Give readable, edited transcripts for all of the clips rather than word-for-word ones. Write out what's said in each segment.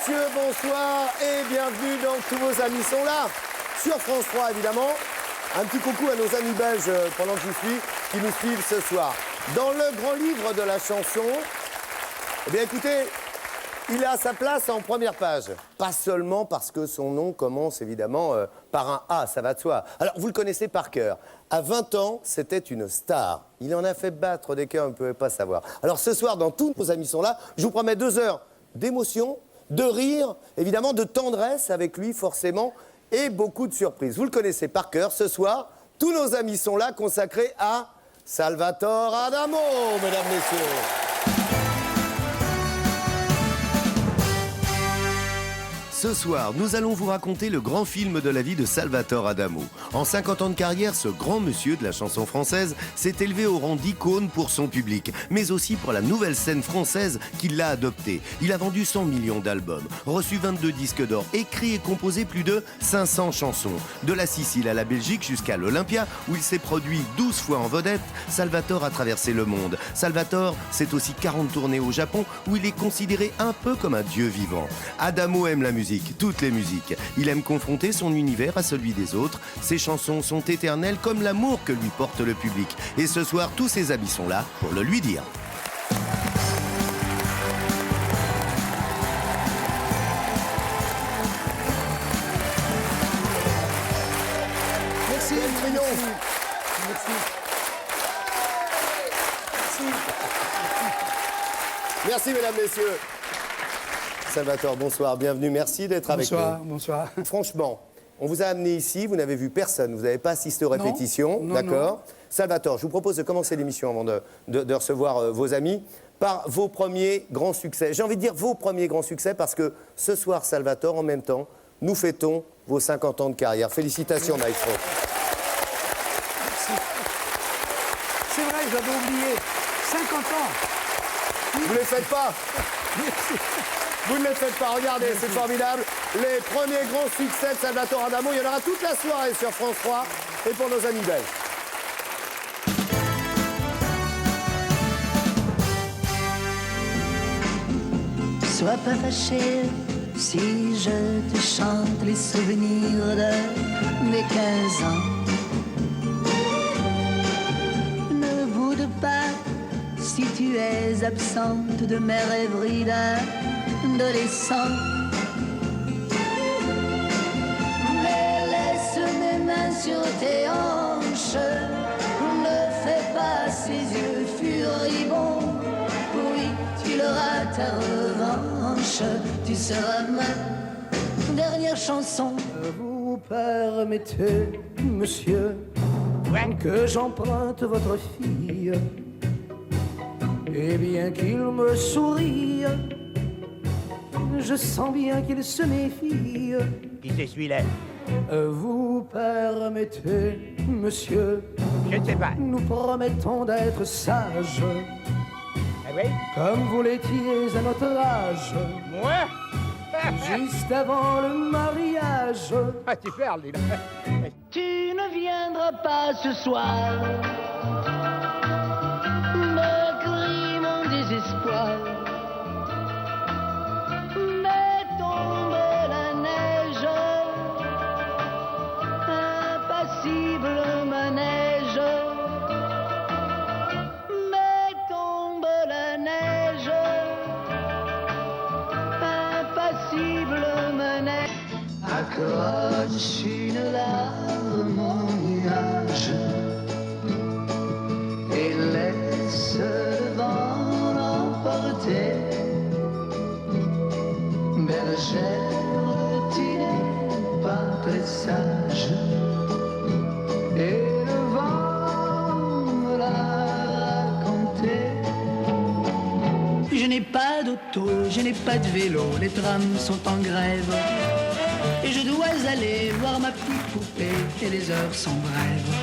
messieurs, bonsoir et bienvenue dans Tous vos amis sont là. Sur France 3, évidemment. Un petit coucou à nos amis belges pendant que je suis, qui nous suivent ce soir. Dans le grand livre de la chanson, eh bien écoutez, il a sa place en première page. Pas seulement parce que son nom commence évidemment par un A, ça va de soi. Alors vous le connaissez par cœur. À 20 ans, c'était une star. Il en a fait battre des cœurs, on ne pouvait pas savoir. Alors ce soir, dans Tous nos amis sont là, je vous promets 2 heures d'émotion, de rire, évidemment de tendresse avec lui forcément, et beaucoup de surprises. Vous le connaissez par cœur. Ce soir, Tous nos amis sont là, consacrés à Salvatore Adamo, mesdames, messieurs. Ce soir, nous allons vous raconter le grand film de la vie de Salvatore Adamo. En 50 ans de carrière, ce grand monsieur de la chanson française s'est élevé au rang d'icône pour son public, mais aussi pour la nouvelle scène française qui l'a adopté. Il a vendu 100 millions d'albums, reçu 22 disques d'or, écrit et composé plus de 500 chansons. De la Sicile à la Belgique jusqu'à l'Olympia, où il s'est produit 12 fois en vedette, Salvatore a traversé le monde. Salvatore, c'est aussi 40 tournées au Japon, où il est considéré un peu comme un dieu vivant. Adamo aime la musique. Toutes les musiques. Il aime confronter son univers à celui des autres. Ses chansons sont éternelles comme l'amour que lui porte le public. Et ce soir, tous ses amis sont là pour le lui dire. Merci, Trignon. Merci. Merci, mesdames, messieurs. Salvatore, bonsoir, bienvenue, merci d'être avec nous. Bonsoir, bonsoir. Franchement, on vous a amené ici, vous n'avez vu personne, vous n'avez pas assisté aux répétitions, d'accord? Salvatore, je vous propose de commencer l'émission avant de recevoir vos amis par vos premiers grands succès. J'ai envie de dire vos premiers grands succès parce que ce soir, Salvatore, en même temps, nous fêtons vos 50 ans de carrière. Félicitations, maestro. Merci. C'est vrai, j'avais oublié. 50 ans. Vous ne les faites pas? Merci. Vous ne les faites pas, regardez, c'est formidable. Les premiers grands succès de Salvatore Adamo, il y en aura toute la soirée sur France 3 et pour nos amis belges. Sois pas fâché si je te chante les souvenirs de mes 15 ans. Ne boude pas si tu es absente de mes rêveries d'adolescent. Mais laisse mes mains sur tes hanches, ne fais pas ces yeux furibonds. Oui, tu l'auras ta revanche, tu seras ma dernière chanson. Vous permettez, monsieur, que j'emprunte votre fille. Et bien qu'il me sourie, je sens bien qu'il se méfie. Qui c'est celui-là? Vous permettez, monsieur, Je ne sais pas. nous promettons d'être sages, Ah oui? comme vous l'étiez à notre âge, Moi? juste avant le mariage. Ah, tu parles, dis donc. Tu ne viendras pas ce soir, me crie mon désespoir. Mais tombe la neige, impassible manège. Mais tombe la neige, impassible manège. Accroche une larme mon nuage et laisse le vent l'emporter. Bergère, tu n'es pas très sage et le vent me l'a raconté. Je n'ai pas d'auto, je n'ai pas de vélo, les trams sont en grève. Et je dois aller voir ma petite poupée et les heures sont brèves.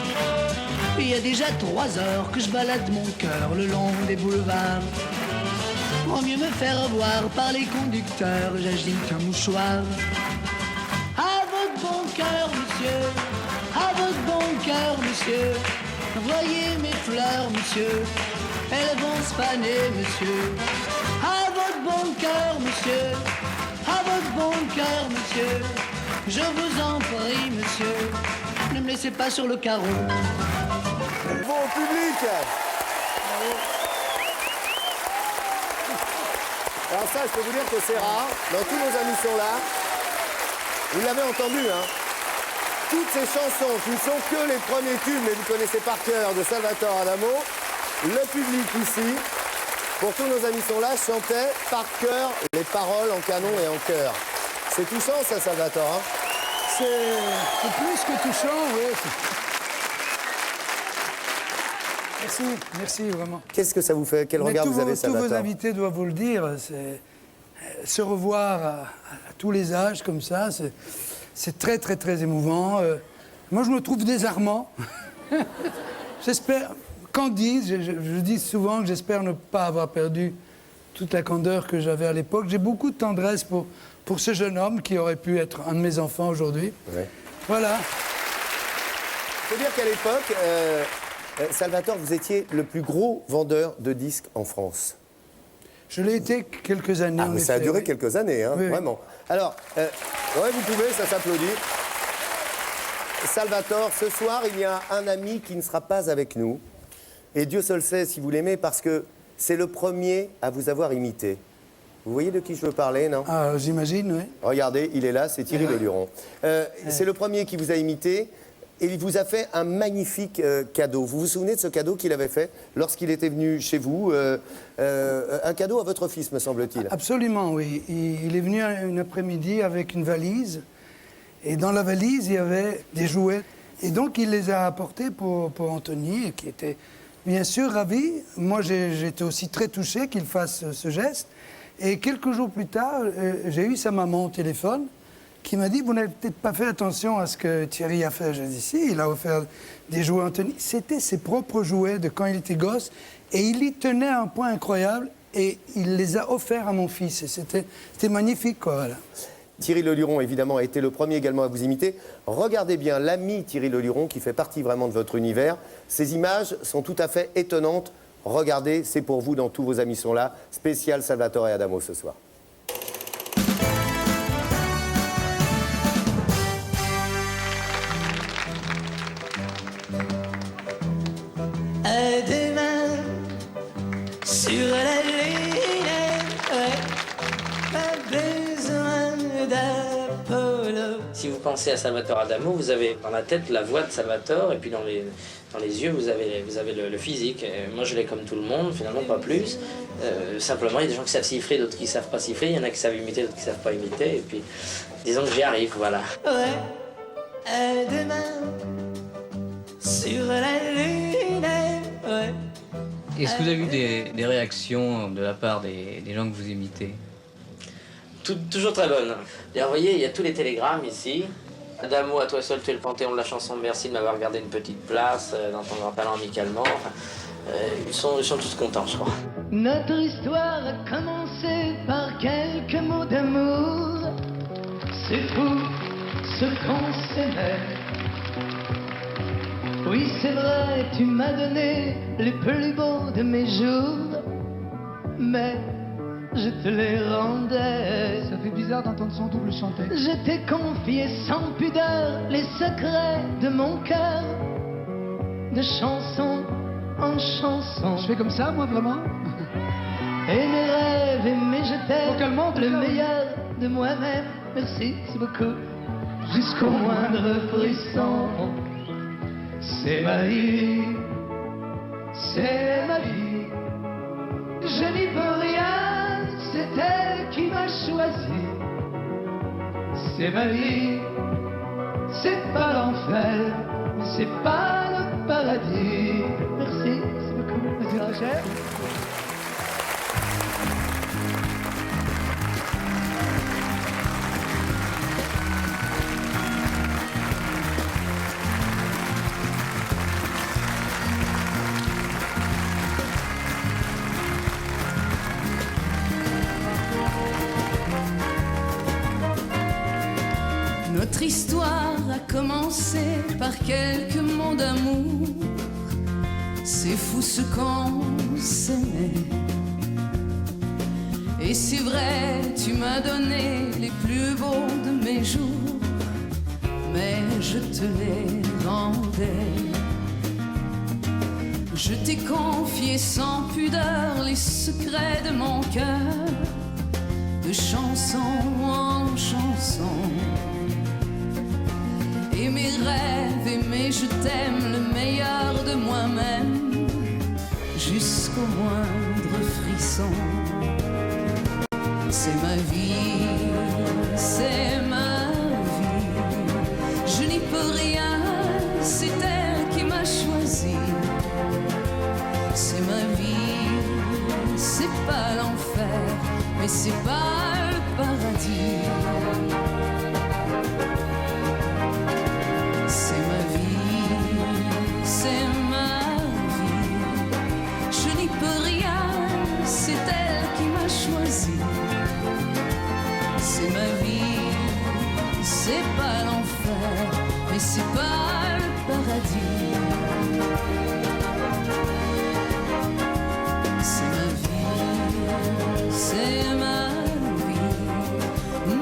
Il y a déjà 3 heures que je balade mon cœur le long des boulevards. Pour mieux me faire voir par les conducteurs, j'agite un mouchoir. À votre bon cœur, monsieur, à votre bon cœur, monsieur. Voyez mes fleurs, monsieur, elles vont se faner, monsieur. À votre bon cœur, monsieur, à votre Je vous en prie, monsieur, ne me laissez pas sur le carreau. Bon public. Alors ça, je peux vous dire que c'est rare. Dans tous nos amis sont là. Vous l'avez entendu, hein. Toutes ces chansons qui ne sont que les premiers tubes, mais vous connaissez par cœur, de Salvatore Adamo, le public ici, pour tous nos amis sont là, chantait par cœur les paroles en canon et en chœur. C'est touchant ça, Salvatore, hein. C'est plus que touchant, oui. Merci, merci vraiment. Qu'est-ce que ça vous fait? Quel regard vous avez, tous Salvatore? vos invités doivent vous le dire, se revoir à tous les âges comme ça, c'est très, très, très émouvant. Moi, je me trouve désarmant. J'espère, candide, je dis souvent que j'espère ne pas avoir perdu toute la candeur que j'avais à l'époque. J'ai beaucoup de tendresse pour ce jeune homme qui aurait pu être un de mes enfants aujourd'hui. Ouais. Voilà. Il faut dire qu'à l'époque, Salvatore, vous étiez le plus gros vendeur de disques en France. Je l'ai été quelques années. Ah, en mais ça a effet, duré oui. quelques années, hein, Oui, oui. vraiment. Alors, ouais, vous pouvez, ça s'applaudit. Salvatore, ce soir, il y a un ami qui ne sera pas avec nous. Et Dieu seul sait si vous l'aimez, parce que c'est le premier à vous avoir imité. Vous voyez de qui je veux parler, non? Ah, j'imagine, oui. Regardez, il est là, c'est Thierry Leluron. C'est le premier qui vous a imité. Et il vous a fait un magnifique cadeau. Vous vous souvenez de ce cadeau qu'il avait fait lorsqu'il était venu chez vous? Un cadeau à votre fils, me semble-t-il. Absolument, oui. Il est venu une après-midi avec une valise. Et dans la valise, il y avait des jouets. Et donc, il les a apportés pour Anthony, qui était bien sûr ravi. Moi, j'étais aussi très touché qu'il fasse ce geste. Et quelques jours plus tard, j'ai eu sa maman au téléphone, qui m'a dit, vous n'avez peut-être pas fait attention à ce que Thierry a fait. J'ai dit, si, il a offert des jouets à Anthony. C'était ses propres jouets de quand il était gosse. Et il y tenait à un point incroyable. Et il les a offerts à mon fils. Et c'était magnifique, quoi, voilà. Thierry Leluron, évidemment, a été le premier également à vous imiter. Regardez bien l'ami Thierry Leluron, qui fait partie vraiment de votre univers. Ces images sont tout à fait étonnantes. Regardez, c'est pour vous dans Tous vos amis sont là. Spécial Salvatore Adamo ce soir. À demain sur la lune, ouais, pas besoin d'Apollo. Si vous pensez à Salvatore Adamo, vous avez dans la tête la voix de Salvatore et puis dans les yeux vous avez le physique. Et moi je l'ai comme tout le monde, finalement pas plus. Simplement il y a des gens qui savent siffler, d'autres qui savent pas siffler, il y en a qui savent imiter, d'autres qui savent pas imiter. Et puis disons que j'y arrive, voilà. Ouais, à demain sur la lune, ouais. Est-ce que vous avez eu des réactions de la part des gens que vous imitez? Toujours très bonne. D'ailleurs, vous voyez, il y a tous les télégrammes ici. Adamo, à toi seul, tu es le panthéon de la chanson, merci de m'avoir gardé une petite place dans ton grand talent amicalement. Enfin, ils sont tous contents, je crois. Notre histoire a commencé par quelques mots d'amour. C'est fou ce qu'on s'aimait. Oui, c'est vrai, tu m'as donné les plus beaux de mes jours, mais je te les rendais. Ça fait bizarre d'entendre son double chanter. Je t'ai confié sans pudeur les secrets de mon cœur, de chanson en chanson. Je fais comme ça, moi, vraiment? Et mes rêves, et mes je t'aime, Vocalement, le d'accord. meilleur de moi-même. Merci beaucoup, jusqu'au moindre frisson. C'est ma vie, c'est ma vie. Je n'y peux rien, c'est elle qui m'a choisi. C'est ma vie, c'est pas l'enfer, mais c'est pas le paradis. Merci beaucoup. Vas-y, Rachel. Notre histoire a commencé par quelques mots d'amour. C'est fou ce qu'on s'aimait. Et c'est vrai, tu m'as donné les plus beaux de mes jours, mais je te les rendais. Je t'ai confié sans pudeur les secrets de mon cœur, de chanson en chanson. Et mes rêves et mes je t'aime, le meilleur de moi-même, jusqu'au moindre frisson. C'est ma vie, c'est ma vie. Je n'y peux rien, c'est elle qui m'a choisi. C'est ma vie, c'est pas l'enfer, mais c'est pas le paradis. C'est ma vie, c'est ma vie. Je n'y peux rien, c'est elle qui m'a choisi. C'est ma vie, c'est pas l'enfer, mais c'est pas le paradis. C'est ma vie, c'est ma vie.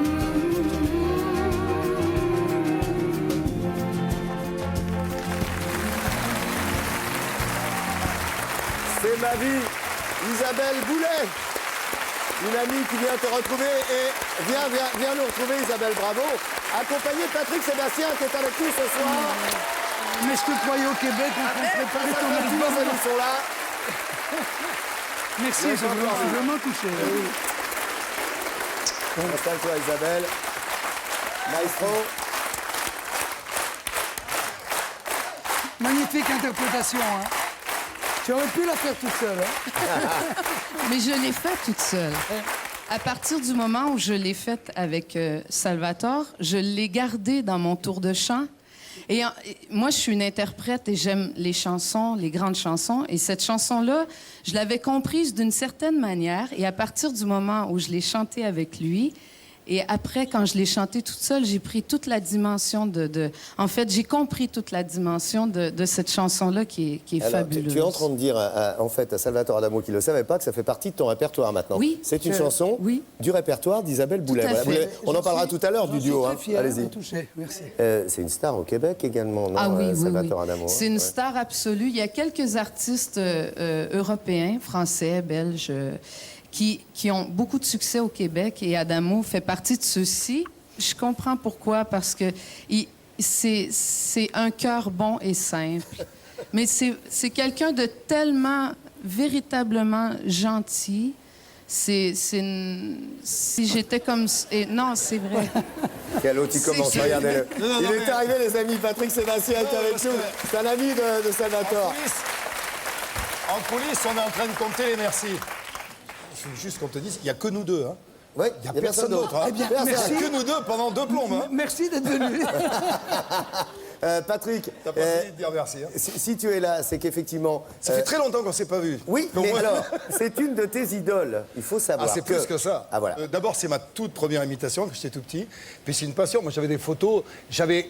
C'est ma vie, Isabelle Boulay. Une amie qui vient te retrouver et viens nous retrouver, Isabelle, bravo. Accompagnée de Patrick Sébastien qui est avec nous ce soir. Mais je te croyais au Québec en train de préparer ton Tous album. nos amis sont là. Merci, je suis vraiment touché. Installe-toi, Isabelle. Maestro. Magnifique interprétation. Hein. Tu aurais pu la faire toute seule. Hein. Mais je l'ai faite toute seule. À partir du moment où je l'ai faite avec Salvatore, je l'ai gardée dans mon tour de chant. Et moi, je suis une interprète et j'aime les chansons, les grandes chansons. Et cette chanson-là, je l'avais comprise d'une certaine manière. Et à partir du moment où je l'ai chantée avec lui, et après, quand je l'ai chantée toute seule, j'ai pris toute la dimension En fait, j'ai compris toute la dimension de cette chanson-là qui est Alors, fabuleuse. tu es en train de dire en fait, à Salvatore Adamo qui ne le savait pas que ça fait partie de ton répertoire maintenant. Oui. C'est une chanson du répertoire d'Isabelle Boulay. à Voilà. fait. On en parlera tout à l'heure du duo. Très fier, Allez-y. touché. Merci. C'est une star au Québec également, non, Ah oui, oui, Salvatore oui. Adamo. C'est une star absolue. Il y a quelques artistes européens, français, belges, qui ont beaucoup de succès au Québec et Adamo fait partie de ceux-ci. Je comprends pourquoi, parce que c'est un cœur bon et simple. Mais c'est quelqu'un de tellement, véritablement gentil. Si j'étais comme... non, c'est vrai. Quel autre, il commence, C'est- regardez-le. Non, Il est mais- arrivé, les amis, Patrick Sébastien est avec nous. C'est un ami de Salvatore. En coulisses, on est en train de compter les merci. Il faut juste qu'on te dise, il n'y a que nous deux. Hein. Oui, Il n'y a personne d'autre. Hein. Eh bien, Il n'y merci. a que nous deux pendant 2 plombes. Hein. Merci d'être venu. Patrick, T'as pas fini de dire merci. Hein. si tu es là, c'est qu'effectivement... Ça fait très longtemps qu'on ne s'est pas vu. Oui, Donc, mais moi- alors, c'est une de tes idoles. Il faut savoir Ah, c'est plus que ça. Ah, voilà. D'abord, c'est ma toute première imitation quand j'étais tout petit. Puis c'est une passion. Moi, j'avais des photos. J'avais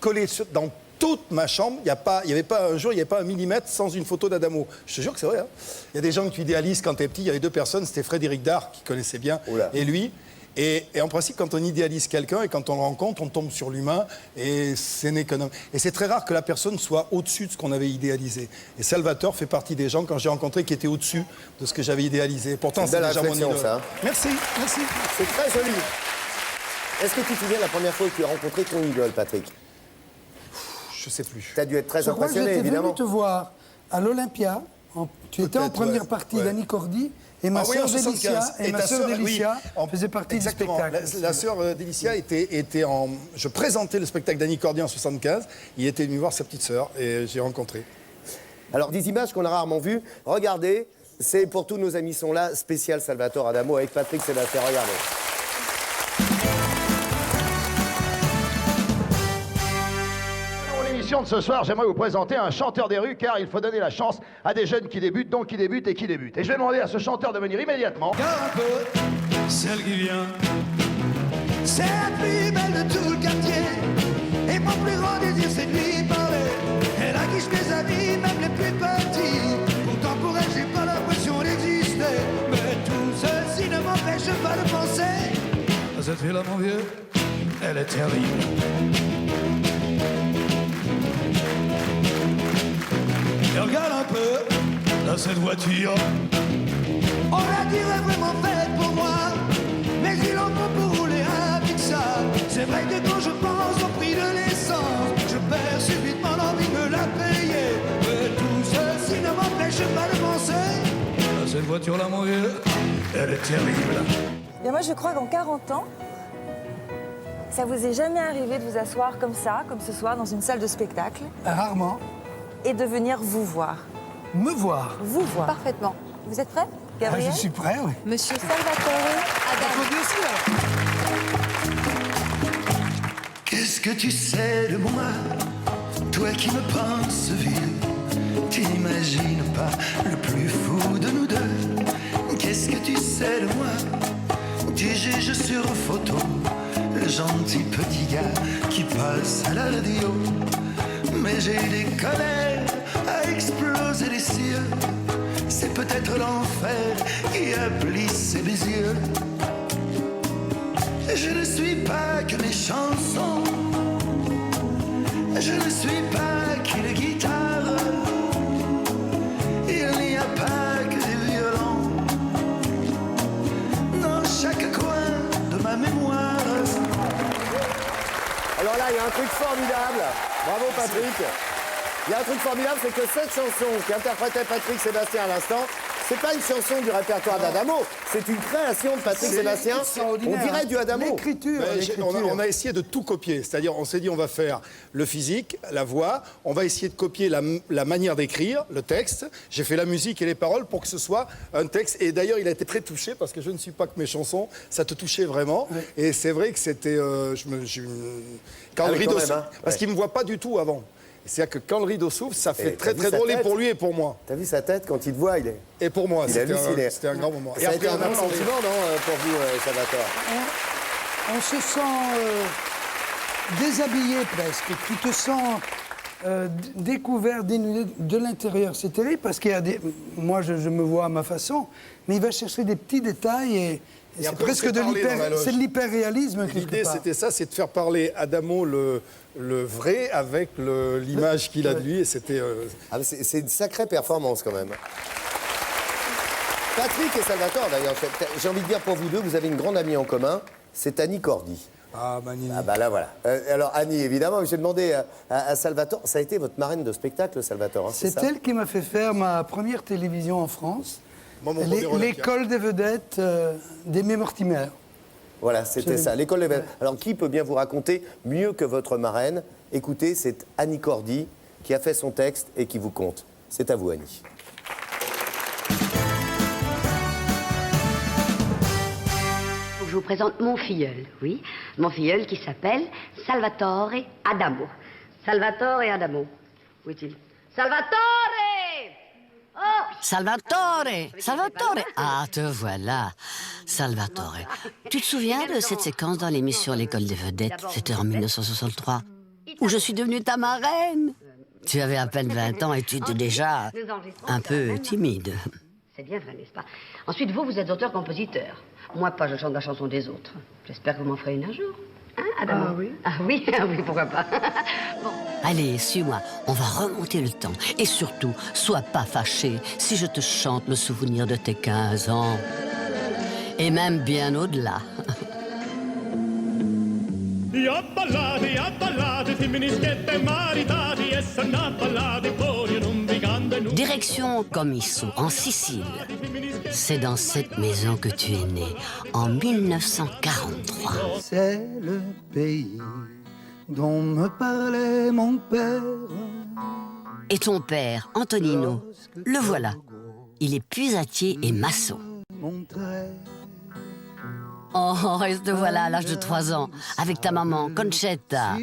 collé dans toute ma chambre. Il n'y avait pas un jour, il n'y avait pas un millimètre sans une photo d'Adamo. Je te jure que c'est vrai. Hein. Il y a des gens qui idéalisent quand t'es petit. Il y avait 2 personnes. C'était Frédéric Dard, qui connaissait bien, Oula. et lui. Et en principe, quand on idéalise quelqu'un et quand on le rencontre, on tombe sur l'humain et c'est un économe. Et c'est très rare que la personne soit au-dessus de ce qu'on avait idéalisé. Et Salvatore fait partie des gens, quand j'ai rencontré, qui étaient au-dessus de ce que j'avais idéalisé. Pourtant, C'est c'est une belle déjà mon réflexion, idole. ça, hein. Merci, merci. C'est très joli. Est-ce que tu te souviens de la première fois que tu as rencontré ton idole, Patrick? Je sais plus. Tu as dû être très Je crois que impressionné, j'étais évidemment. venu te voir à l'Olympia. Tu étais en Peut-être, première ouais. partie Ouais. d'Annie Cordy. Et ma Ah oui, sœur en 75. Délicia, et ma ta sœur sœur, Délicia oui, faisait partie exactement. du spectacle. La sœur Délicia était en... Je présentais le spectacle d'Annie Cordy en 75. Il était venu voir sa petite sœur et j'ai rencontré. Alors, des images qu'on a rarement vues. Regardez, c'est pour tous nos amis sont là, spécial Salvatore Adamo avec Patrick Sébastien. Regardez. Pour l'émission de ce soir, j'aimerais vous présenter un chanteur des rues, car il faut donner la chance à des jeunes qui débutent, donc qui débutent et qui débutent. Et je vais demander à ce chanteur de venir immédiatement. Celle qui vient, c'est la plus belle de tout le quartier. Et mon plus grand désir, c'est de lui parler. Elle acquiche mes amis, même les plus petits. Pourtant pour elle, j'ai pas l'impression d'exister. Mais tout ceci ne m'empêche cette fille-là, mon vieux, elle est terrible. Et regarde un peu, dans cette voiture. On la dirait vraiment faite pour moi, mais il en faut pour rouler avec ça. C'est vrai que quand je pense au prix de l'essence, je perds subitement l'envie de la payer. Mais tout ceci ne m'empêche pas de penser. Dans cette voiture-là, mon vieux, elle est terrible. Et moi, je crois qu'en 40 ans, ça vous est jamais arrivé de vous asseoir comme ça, comme ce soir, dans une salle de spectacle, Rarement. et de venir vous voir. Me voir. Vous voir. Parfaitement. Vous êtes prêt, Ah, Gabriel? je suis prêt, oui. Monsieur Salvatore Adamo. Bien sûr. Qu'est-ce que tu sais de moi, toi qui me penses vieux? T'imagines pas le plus fou de nous deux. Qu'est-ce que tu sais de moi? Tu juges sur photo le gentil petit gars qui passe à la radio. Mais j'ai des colères à exploser les cieux. C'est peut-être l'enfer qui a plissé mes yeux. Je ne suis pas que mes chansons. Je ne suis pas qu'une guitare. Il n'y a pas que des violons dans chaque coin de ma mémoire. Alors là, il y a un truc formidable. Bravo Patrick. Il y a un truc formidable, c'est que cette chanson qu'interprétait Patrick Sébastien à l'instant, c'est pas une chanson du répertoire d'Adamo, c'est une création de Patrick Sébastien. On dirait du Adamo. L'écriture. On a essayé de tout copier. C'est-à-dire, on s'est dit, on va faire le physique, la voix, on va essayer de copier la manière d'écrire, le texte. J'ai fait la musique et les paroles pour que ce soit un texte. Et d'ailleurs, il a été très touché parce que je ne suis pas que mes chansons, ça te touchait vraiment. Oui. Et c'est vrai que c'était. Quand le rideau même, s'ouvre, hein. parce qu'il ne me voit pas du tout avant. C'est-à-dire que quand le rideau s'ouvre, ça fait Et très t'as très vu sa drôle et tête pour lui et pour moi. T'as vu sa tête quand il te voit, il est. Et pour moi, Il a halluciné. c'était un grand moment. Ça a été un après, bon sentiment, non, pour vous, Salvatore? On se sent déshabillé presque. Tu te sens découvert, dénudé de l'intérieur. C'est terrible parce qu'il y a des... Moi, je me vois à ma façon, mais il va chercher des petits détails et c'est après, presque on s'est parlé dans la loge. c'est de l'hyper-réalisme. L'idée, c'était ça, c'est de faire parler Adamo le vrai avec l'image qu'il a de lui. Et c'était. Ah, c'est une sacrée performance quand même. Patrick et Salvatore, d'ailleurs, j'ai envie de dire pour vous deux, vous avez une grande amie en commun, c'est Annie Cordy. Ah, Manini. Ah bah là voilà. Alors Annie, évidemment, j'ai demandé à Salvatore, ça a été votre marraine de spectacle, Salvatore, hein, C'est elle qui m'a fait faire ma première télévision en France. Moi, mon premier rôle, L'école des vedettes d'Aimé Mortimer. Voilà, c'était ça, l'école des vedettes. Alors qui peut bien vous raconter mieux que votre marraine? Écoutez, c'est Annie Cordy qui a fait son texte et qui vous conte. C'est à vous, Annie. Je vous présente mon filleul, oui. Mon filleul qui s'appelle Salvatore Adamo. Salvatore Adamo. Où est-il? Salvatore! Oh! Salvatore! Salvatore! Ah, te voilà. Salvatore. Tu te souviens de cette séquence dans l'émission L'école des vedettes? C'était en 1963. Où je suis devenue ta marraine. Tu avais à peine 20 ans et tu étais déjà un peu timide. C'est bien vrai, n'est-ce pas? Ensuite, vous êtes auteur-compositeur. Moi, pas, je chante la chanson des autres. J'espère que vous m'en ferez une un jour. Hein, Adamo? Ah oui. Ah oui, ah oui, pourquoi pas. Bon. Allez, suis-moi, on va remonter le temps. Et surtout, sois pas fâché si je te chante le souvenir de tes 15 ans. Et même bien au-delà. Direction Comisso, en Sicile. C'est dans cette maison que tu es né, en 1943. C'est le pays dont me parlait mon père. Et ton père, Antonino, le voilà. Il est puisatier et maçon. Oh, et te voilà à l'âge de 3 ans, avec ta maman, Concetta.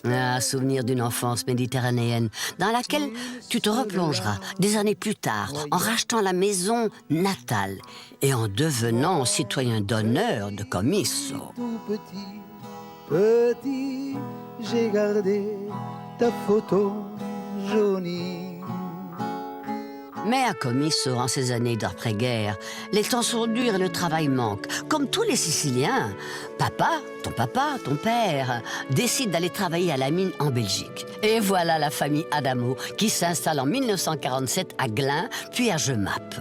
Ah, souvenir d'une enfance méditerranéenne, dans laquelle tu te replongeras des années plus tard, en rachetant la maison natale et en devenant citoyen d'honneur de Comisso. Tout petit, j'ai gardé ta photo jaunie. Mais à Comiso, en ces années d'après-guerre, les temps sont durs et le travail manque. Comme tous les Siciliens, papa, ton père, décide d'aller travailler à la mine en Belgique. Et voilà la famille Adamo qui s'installe en 1947 à Glun, puis à Jemappes.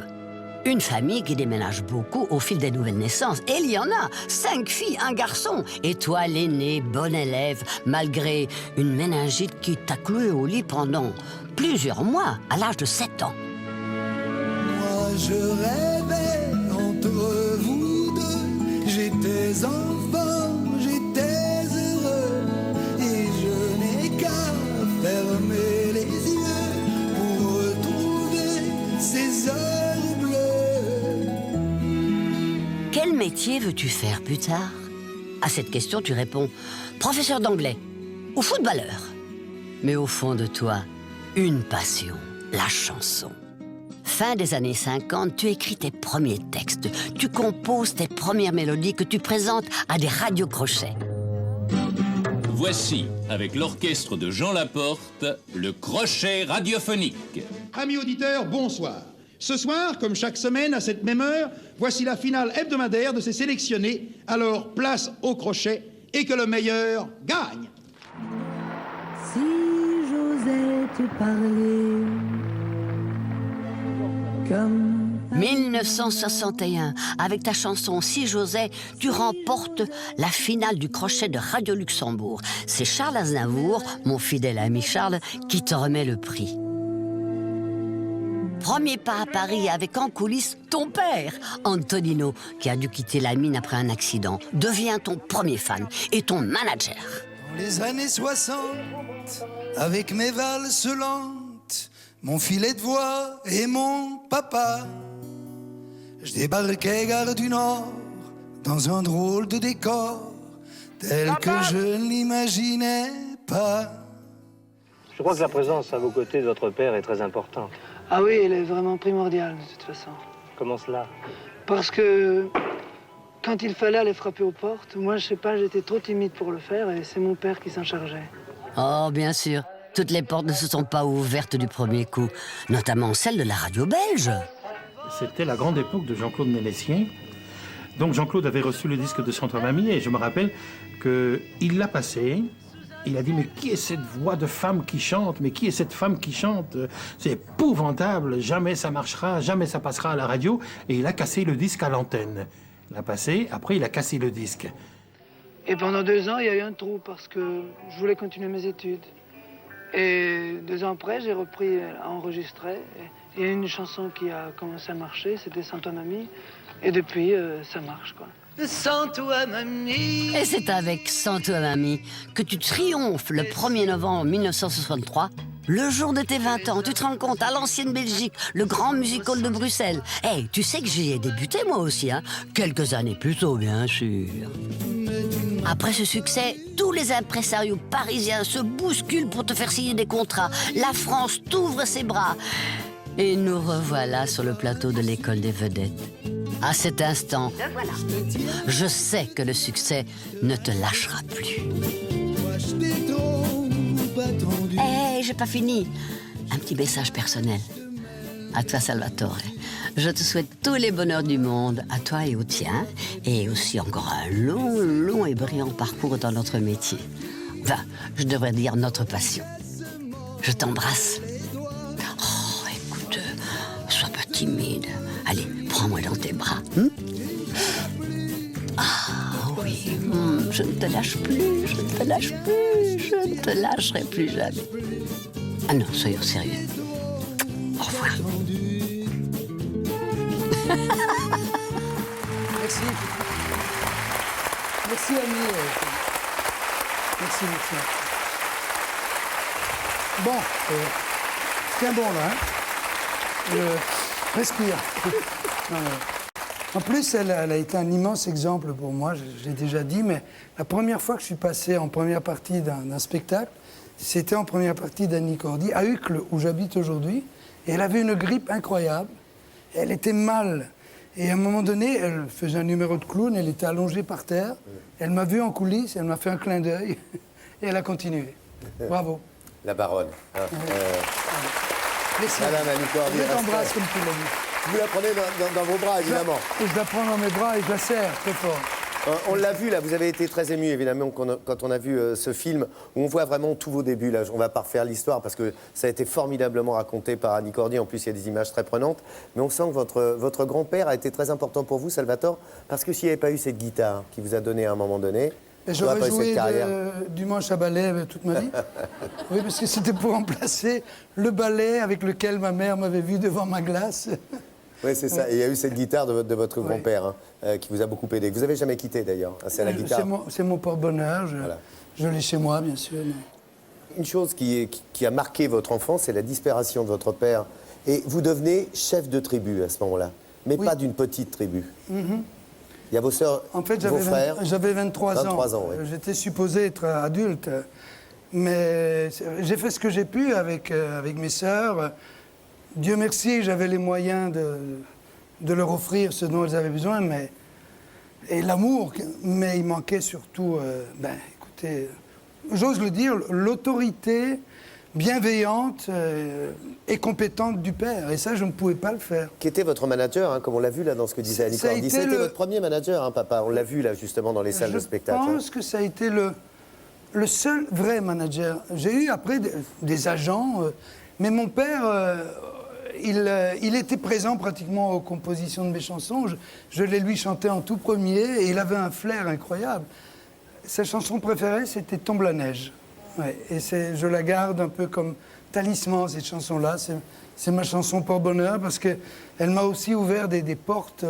Une famille qui déménage beaucoup au fil des nouvelles naissances. Et il y en a 5 filles, 1 garçon. Et toi, l'aîné, bon élève, malgré une méningite qui t'a cloué au lit pendant plusieurs mois, à l'âge de 7 ans. Moi je rêvais entre vous deux, j'étais enfant, j'étais heureux, et je n'ai qu'à fermer les yeux pour retrouver ces heures bleues. Quel métier veux-tu faire plus tard? À cette question, tu réponds professeur d'anglais ou footballeur. Mais au fond de toi, une passion, la chanson. Fin des années 50, tu écris tes premiers textes, tu composes tes premières mélodies que tu présentes à des radiocrochets. Voici, avec l'orchestre de Jean Laporte, le crochet radiophonique. Amis auditeurs, bonsoir. Ce soir, comme chaque semaine à cette même heure, voici la finale hebdomadaire de ces sélectionnés. Alors, place au crochet et que le meilleur gagne. Si j'osais te parler comme 1961, avec ta chanson Si j'osais, tu remportes la finale du crochet de Radio Luxembourg. C'est Charles Aznavour, mon fidèle ami Charles, qui te remet le prix. Premier pas à Paris avec en coulisses ton père, Antonino, qui a dû quitter la mine après un accident, devient ton premier fan et ton manager. Dans les années 60, avec mes valses lentes, mon filet de voix et mon papa, je débarquais gare du Nord dans un drôle de décor tel que je ne l'imaginais pas. Je crois que la présence à vos côtés de votre père est très importante. Ah oui, elle est vraiment primordiale de toute façon. Comment cela? Parce que quand il fallait aller frapper aux portes, moi je sais pas, j'étais trop timide pour le faire et c'est mon père qui s'en chargeait. Oh, bien sûr. Toutes les portes ne se sont pas ouvertes du premier coup, notamment celle de la radio belge. C'était la grande époque de Jean-Claude Ménessien. Donc Jean-Claude avait reçu le disque de Santa Mamie et je me rappelle qu'il l'a passé. Il a dit, mais qui est cette voix de femme qui chante? Mais qui est cette femme qui chante? C'est épouvantable, jamais ça marchera, jamais ça passera à la radio. Et il a cassé le disque à l'antenne. Il l'a passé, après il a cassé le disque. Et pendant 2 ans, il y a eu un trou parce que je voulais continuer mes études. Et 2 ans après, j'ai repris à enregistrer. Il y a une chanson qui a commencé à marcher, c'était Santo Mamie. Et depuis, ça marche, quoi. Santo Mamie. Et c'est avec Santo Mamie que tu triomphes le 1er novembre 1963, le jour de tes 20 ans. Tu te rends compte, à l'ancienne Belgique, le grand music hall de Bruxelles. Hey, tu sais que j'y ai débuté moi aussi, hein? Quelques années plus tôt, bien sûr. Après ce succès, tous les impresarios parisiens se bousculent pour te faire signer des contrats. La France t'ouvre ses bras. Et nous revoilà sur le plateau de l'école des vedettes. À cet instant, je sais que le succès ne te lâchera plus. Hé, j'ai pas fini. Un petit message personnel. À toi, Salvatore. Je te souhaite tous les bonheurs du monde, à toi et au tien, et aussi encore un long et brillant parcours dans notre métier. Enfin, je devrais dire notre passion. Je t'embrasse. Oh, écoute, sois pas timide. Allez, prends-moi dans tes bras. Ah oui, je ne te lâche plus, je ne te lâche plus, je ne te lâcherai plus jamais. Ah non, soyons sérieux. Au revoir. Merci. Merci, ami. Merci. Bon, tiens bon là. Respire. Non. En plus, elle a été un immense exemple pour moi, je l'ai déjà dit, mais la première fois que je suis passé en première partie d'un spectacle, c'était en première partie d'Annie Cordy, à Uccle, où j'habite aujourd'hui. Et elle avait une grippe incroyable. Elle était mal. Et à un moment donné, elle faisait un numéro de clown, elle était allongée par terre. Elle m'a vu en coulisses, elle m'a fait un clin d'œil. Et elle a continué. Bravo. La baronne. Hein. Madame Annie Cordy, Je t'embrasse, respect. comme tu l'as dit. Vous la prenez dans vos bras, évidemment. Je la prends dans mes bras et je la serre très fort. On l'a vu, là, vous avez été très ému, évidemment, quand on a vu ce film, où on voit vraiment tous vos débuts. Là, on va pas refaire l'histoire, parce que ça a été formidablement raconté par Annie Cordy. En plus, il y a des images très prenantes. Mais on sent que votre grand-père a été très important pour vous, Salvatore, parce que s'il n'y avait pas eu cette guitare qui vous a donné à un moment donné, j'aurais joué du manche à balai toute ma vie. Oui, parce que c'était pour remplacer le balai avec lequel ma mère m'avait vu devant ma glace. Oui, c'est ça. Et il y a eu cette guitare de votre grand-père qui vous a beaucoup aidé. Vous n'avez jamais quitté, d'ailleurs. C'est la guitare. C'est mon porte-bonheur. Je l'ai chez moi, bien sûr. Mais... Une chose qui a marqué votre enfance, c'est la disparition de votre père. Et vous devenez chef de tribu à ce moment-là, mais pas d'une petite tribu. Il y a vos sœurs, vos frères. J'avais 23 ans. Oui. J'étais supposé être adulte. Mais j'ai fait ce que j'ai pu avec mes sœurs. Dieu merci, j'avais les moyens de leur offrir ce dont elles avaient besoin, et l'amour, mais il manquait surtout, écoutez, j'ose le dire, l'autorité bienveillante et compétente du père, et ça, je ne pouvais pas le faire. Qui était votre manager, comme on l'a vu là dans ce que disait Annie Cordy. C'était votre premier manager, papa, on l'a vu là justement dans les salles de spectacle. Je pense que ça a été le seul vrai manager. J'ai eu après des agents, mais mon père... Il était présent pratiquement aux compositions de mes chansons. Je les lui chantais en tout premier et il avait un flair incroyable. Sa chanson préférée, c'était Tombe la neige. Ouais, et je la garde un peu comme talisman, cette chanson-là. C'est ma chanson porte-bonheur parce qu'elle m'a aussi ouvert des portes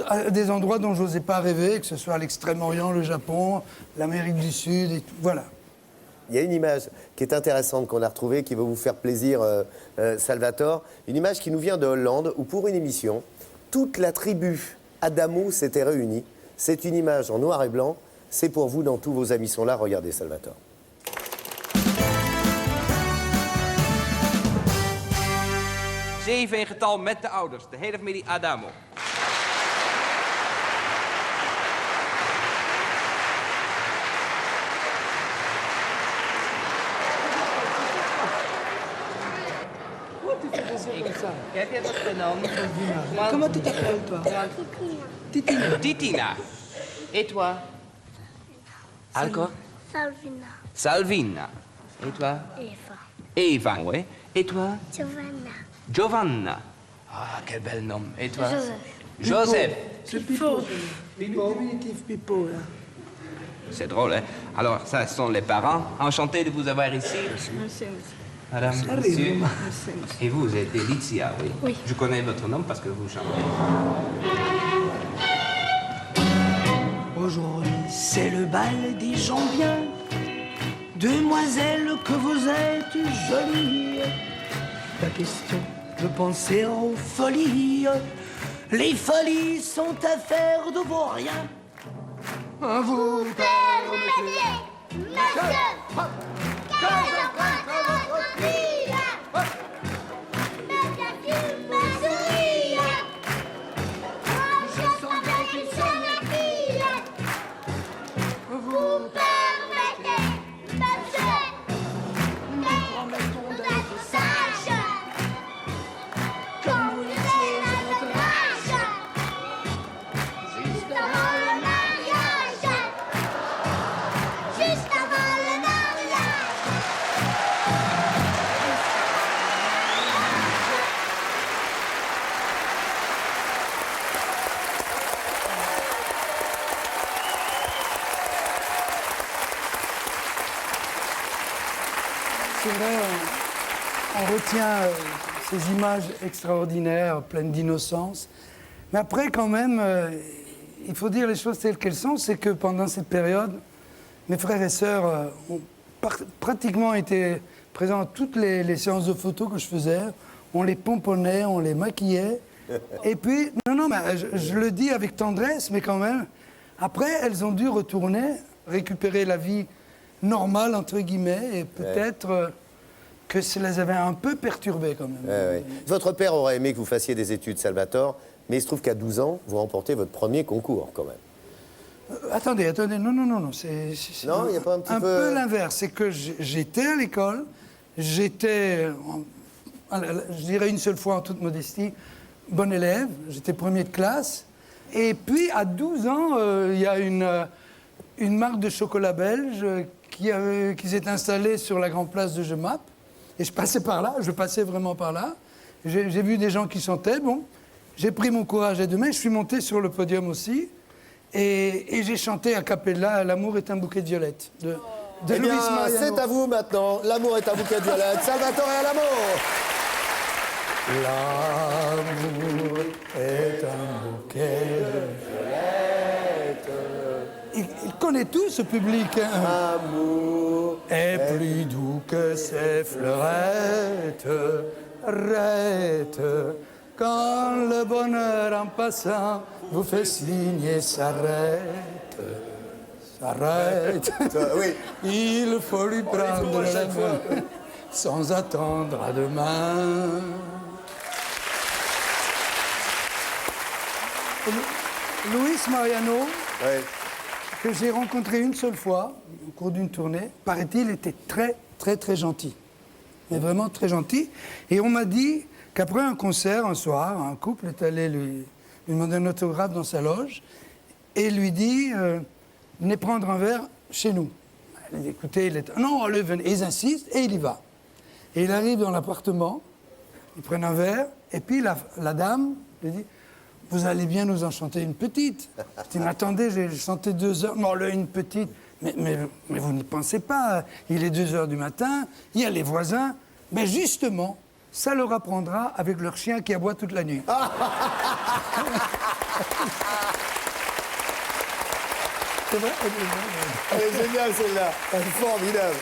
à des endroits dont je n'osais pas rêver, que ce soit à l'Extrême-Orient, le Japon, l'Amérique du Sud, et tout. Voilà. Il y a une image qui est intéressante qu'on a retrouvée, qui va vous faire plaisir, Salvatore. Une image qui nous vient de Hollande, où pour une émission, toute la tribu Adamo s'était réunie. C'est une image en noir et blanc. C'est pour vous, dans Tous vos amis sont là. Regardez, Salvatore. Zeven in getal met de ouders. De hele familie Adamo. Heb je wat genomen? Comment tu t'appelles, toi? Titina. Titina. Et toi? Encore? Salvina. Salvina. Et toi? Eva. Eva, oui. Et toi? Giovanna. Giovanna. Ah, quel bel nom. Et toi? Joseph. Joseph. C'est Pipo. Diminutif Pipo, là. C'est drôle, hein? Alors, ça sont les parents. Enchanté de vous avoir ici. Merci. Madame, monsieur. Et vous êtes Delizia, oui? Oui. Je connais votre nom parce que vous chantez. Aujourd'hui, c'est le bal des gens bien. Demoiselle, que vous êtes jolie. Pas question de penser aux folies. Les folies sont affaires de vos rien. Vous Permettez, monsieur, que j'emprunte votre fille. Mais bien tu me souris. Je savais qu'une seule fille. Vous permettez, monsieur, mais promettons d'être sages. Quand vous étiez à notre âge, juste avant le mariage. Juste avant le mariage. C'est vrai, on retient ces images extraordinaires, pleines d'innocence. Mais après, quand même, il faut dire les choses telles qu'elles sont, c'est que pendant cette période, mes frères et sœurs ont pratiquement été présents à toutes les séances de photos que je faisais. On les pomponnait, on les maquillait. Et puis, non, mais je le dis avec tendresse, mais quand même, après, elles ont dû retourner, récupérer la vie normale, entre guillemets, et peut-être que ça les avait un peu perturbées quand même. Votre père aurait aimé que vous fassiez des études, Salvatore, mais il se trouve qu'à 12 ans, vous remportez votre premier concours, quand même. Attendez, non, c'est non, il y a pas un petit peu l'inverse. C'est que j'étais à l'école, j'étais je dirais une seule fois en toute modestie, bon élève, j'étais premier de classe. Et puis, à 12 ans, il y a une marque de chocolat belge qui s'est installée sur la grande place de Jemap. Et je passais par là, je passais vraiment par là. J'ai vu des gens qui chantaient, bon. J'ai pris mon courage à deux mains, je suis monté sur le podium aussi. Et j'ai chanté a cappella « L'amour est un bouquet de violettes » de Eh Luis bien, Mariano. c'est à vous maintenant. L'amour est un bouquet de violettes. Salvatore Adamo. L'amour est un bouquet de violettes. Il connaît tout, ce public. Hein. Amour est plus doux que ses fleurettes. Arrête. Quand le bonheur en passant vous fait signe et s'arrête. S'arrête. Oui. Il faut lui prendre la main sans attendre à demain. Luis Mariano, que j'ai rencontré une seule fois au cours d'une tournée, paraît-il, était très, très, très gentil. Mais vraiment très gentil. Et on m'a dit qu'après un concert, un soir, un couple est allé lui demander un autographe dans sa loge et lui dit venez prendre un verre chez nous. Elle dit écoutez, non, allez, venez. Et ils insistent et il y va. Et il arrive dans l'appartement, ils prennent un verre, et puis la dame lui dit vous allez bien nous en chanter une petite. Je dis mais attendez, j'ai chanté 2 heures. Non, là, une petite. Mais vous n'y pensez pas, il est 2 heures du matin, il y a les voisins. Mais justement, ça leur apprendra avec leur chien qui aboie toute la nuit. C'est vrai. Elle est géniale, celle-là. Elle est formidable.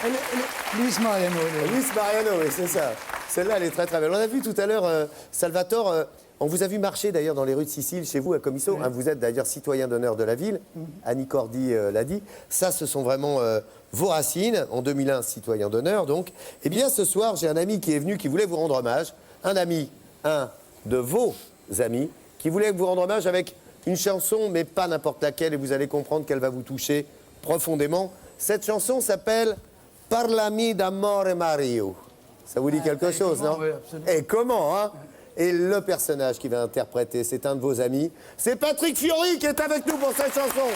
Luis Mariano. Luis Mariano, oui, c'est ça. Celle-là, elle est très, très belle. On a vu tout à l'heure, Salvatore, on vous a vu marcher d'ailleurs dans les rues de Sicile, chez vous, à Comiso. Hein, vous êtes d'ailleurs citoyen d'honneur de la ville. Annie Cordy l'a dit. Ça, ce sont vraiment vos racines. En 2001, citoyen d'honneur, donc. Eh bien, ce soir, j'ai un ami qui est venu, qui voulait vous rendre hommage. Un de vos amis, qui voulait vous rendre hommage avec une chanson, mais pas n'importe laquelle, et vous allez comprendre qu'elle va vous toucher profondément. Cette chanson s'appelle « Parlami d'amore Mario ». Ça vous dit quelque chose, non? Oui, absolument. Et comment, hein? Et le personnage qui va interpréter, c'est un de vos amis. C'est Patrick Fiori qui est avec nous pour cette chanson.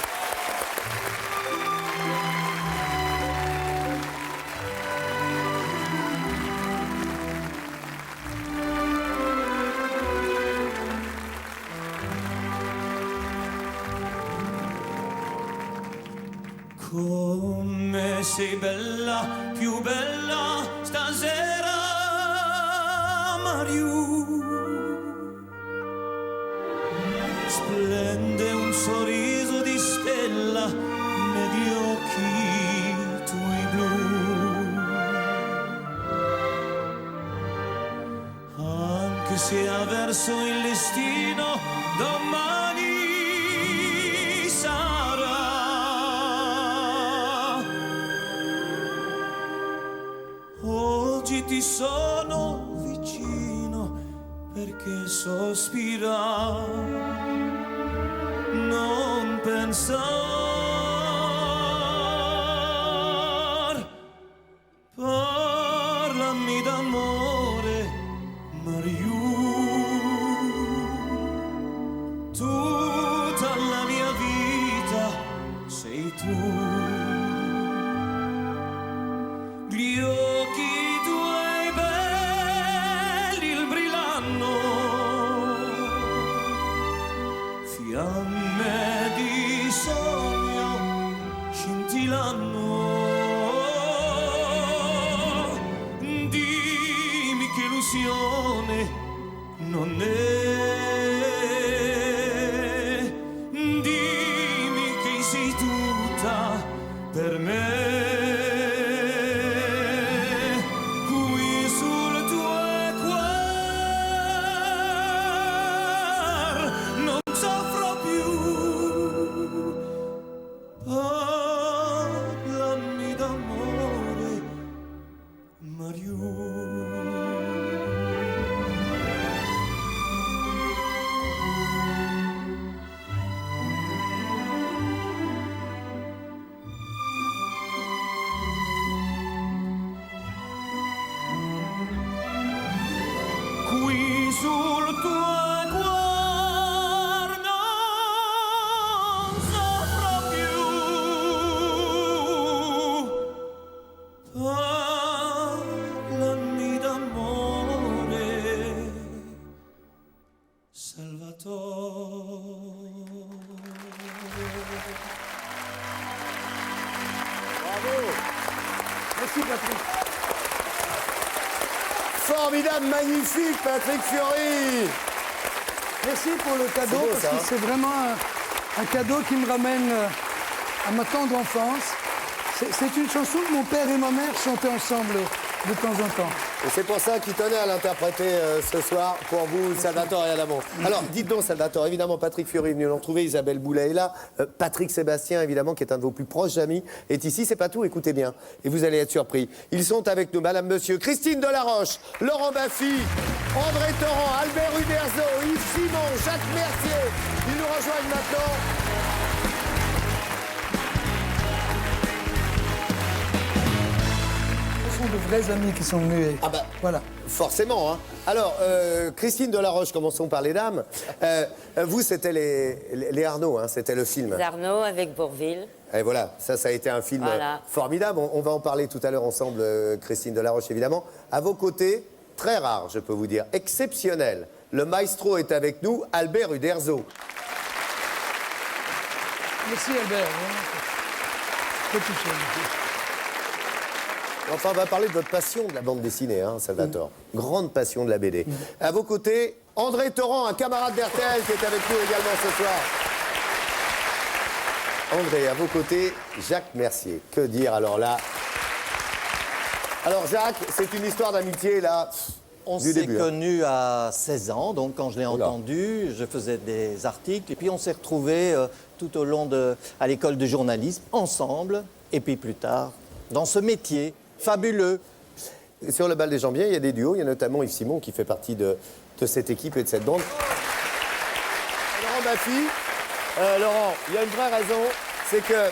Come sei bella, più bella stasera, Mario. Splende un sorriso di stella negli occhi tuoi blu. Anche se avverso il destino domani sarà. Oggi ti sono vicino perché sospira, non pensar, parlami d'amore, Mario, tutta la mia vita sei tu. Gli occhi tuoi belli il brillano, fiamme di sogno scintillano. Dimmi che illusione non è, dimmi che sei tutta per me. Merci, Patrick. Formidable, magnifique, Patrick Fiori. Merci pour le cadeau, beau, parce ça, que hein. c'est vraiment un cadeau qui me ramène à ma tendre enfance. C'est une chanson que mon père et ma mère chantaient ensemble de temps en temps. Et c'est pour ça qu'il tenait à l'interpréter ce soir pour vous, Salvatore et Adamo. Alors, dites donc, Salvatore, évidemment, Patrick Fiori est venu l'en trouver, Isabelle Boulet est là, Patrick Sébastien, évidemment, qui est un de vos plus proches amis, est ici. C'est pas tout, écoutez bien, et vous allez être surpris. Ils sont avec nous, Madame, Monsieur, Christine Delaroche, Laurent Baffy, André Torrent, Albert Uderzo, Yves Simon, Jacques Mercier. Ils nous rejoignent maintenant. Ce sont de vrais amis qui sont venus. Et... Ah bah, voilà. Forcément, hein. Alors, Christine Delaroche, commençons par les dames. Vous, c'était les Arnaud, hein, c'était le film. Les Arnaud avec Bourvil. Et voilà, ça a été un film Voilà. formidable. On va en parler tout à l'heure ensemble, Christine Delaroche, évidemment. À vos côtés, très rare, je peux vous dire, exceptionnel. Le maestro est avec nous, Albert Uderzo. Merci, Albert. Très touché. Enfin, on va parler de votre passion de la bande dessinée, hein, Salvatore. Grande passion de la BD. À vos côtés, André Torrent, un camarade d'RTL qui est avec nous également ce soir. André, à vos côtés, Jacques Mercier. Que dire alors là? Alors Jacques, c'est une histoire d'amitié là. On du s'est début, hein. connus à 16 ans, donc quand je l'ai entendu, je faisais des articles, et puis on s'est retrouvés tout au long à l'école de journalisme, ensemble, et puis plus tard, dans ce métier fabuleux. Sur le bal des Jambiers, il y a des duos, il y a notamment Yves Simon qui fait partie de cette équipe et de cette bande. Laurent Baffy, Laurent, il y a une vraie raison, c'est que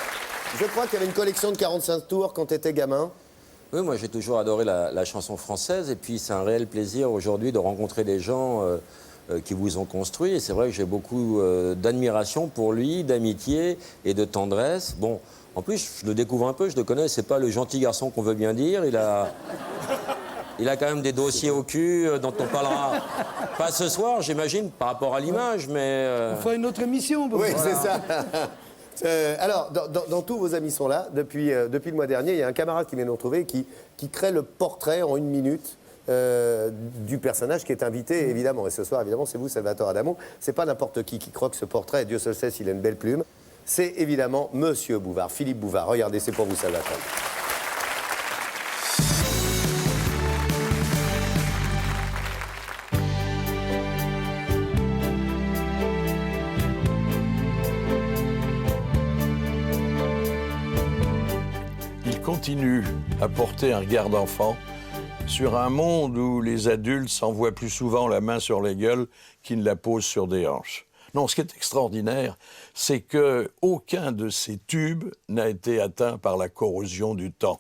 je crois qu'il y avait une collection de 45 tours quand tu étais gamin. Oui, moi j'ai toujours adoré la chanson française et puis c'est un réel plaisir aujourd'hui de rencontrer des gens qui vous ont construit et c'est vrai que j'ai beaucoup d'admiration pour lui, d'amitié et de tendresse. Bon, en plus je le découvre un peu, je le connais, c'est pas le gentil garçon qu'on veut bien dire, il a quand même des dossiers au cul dont on parlera pas ce soir, j'imagine, par rapport à l'image, mais... On fera une autre émission. Oui, voilà. c'est ça. Alors, dans tous vos amis sont là. Depuis le mois dernier, il y a un camarade qui vient nous retrouver qui crée le portrait en 1 minute du personnage qui est invité, évidemment. Et ce soir, évidemment, c'est vous, Salvatore Adamo. C'est pas n'importe qui croque ce portrait. Et Dieu seul sait s'il a une belle plume. C'est évidemment Monsieur Bouvard, Philippe Bouvard. Regardez, c'est pour vous, Salvatore. Continue à porter un regard d'enfant sur un monde où les adultes s'envoient plus souvent la main sur les gueules qu'ils ne la posent sur des hanches. Non, ce qui est extraordinaire, c'est qu'aucun de ces tubes n'a été atteint par la corrosion du temps.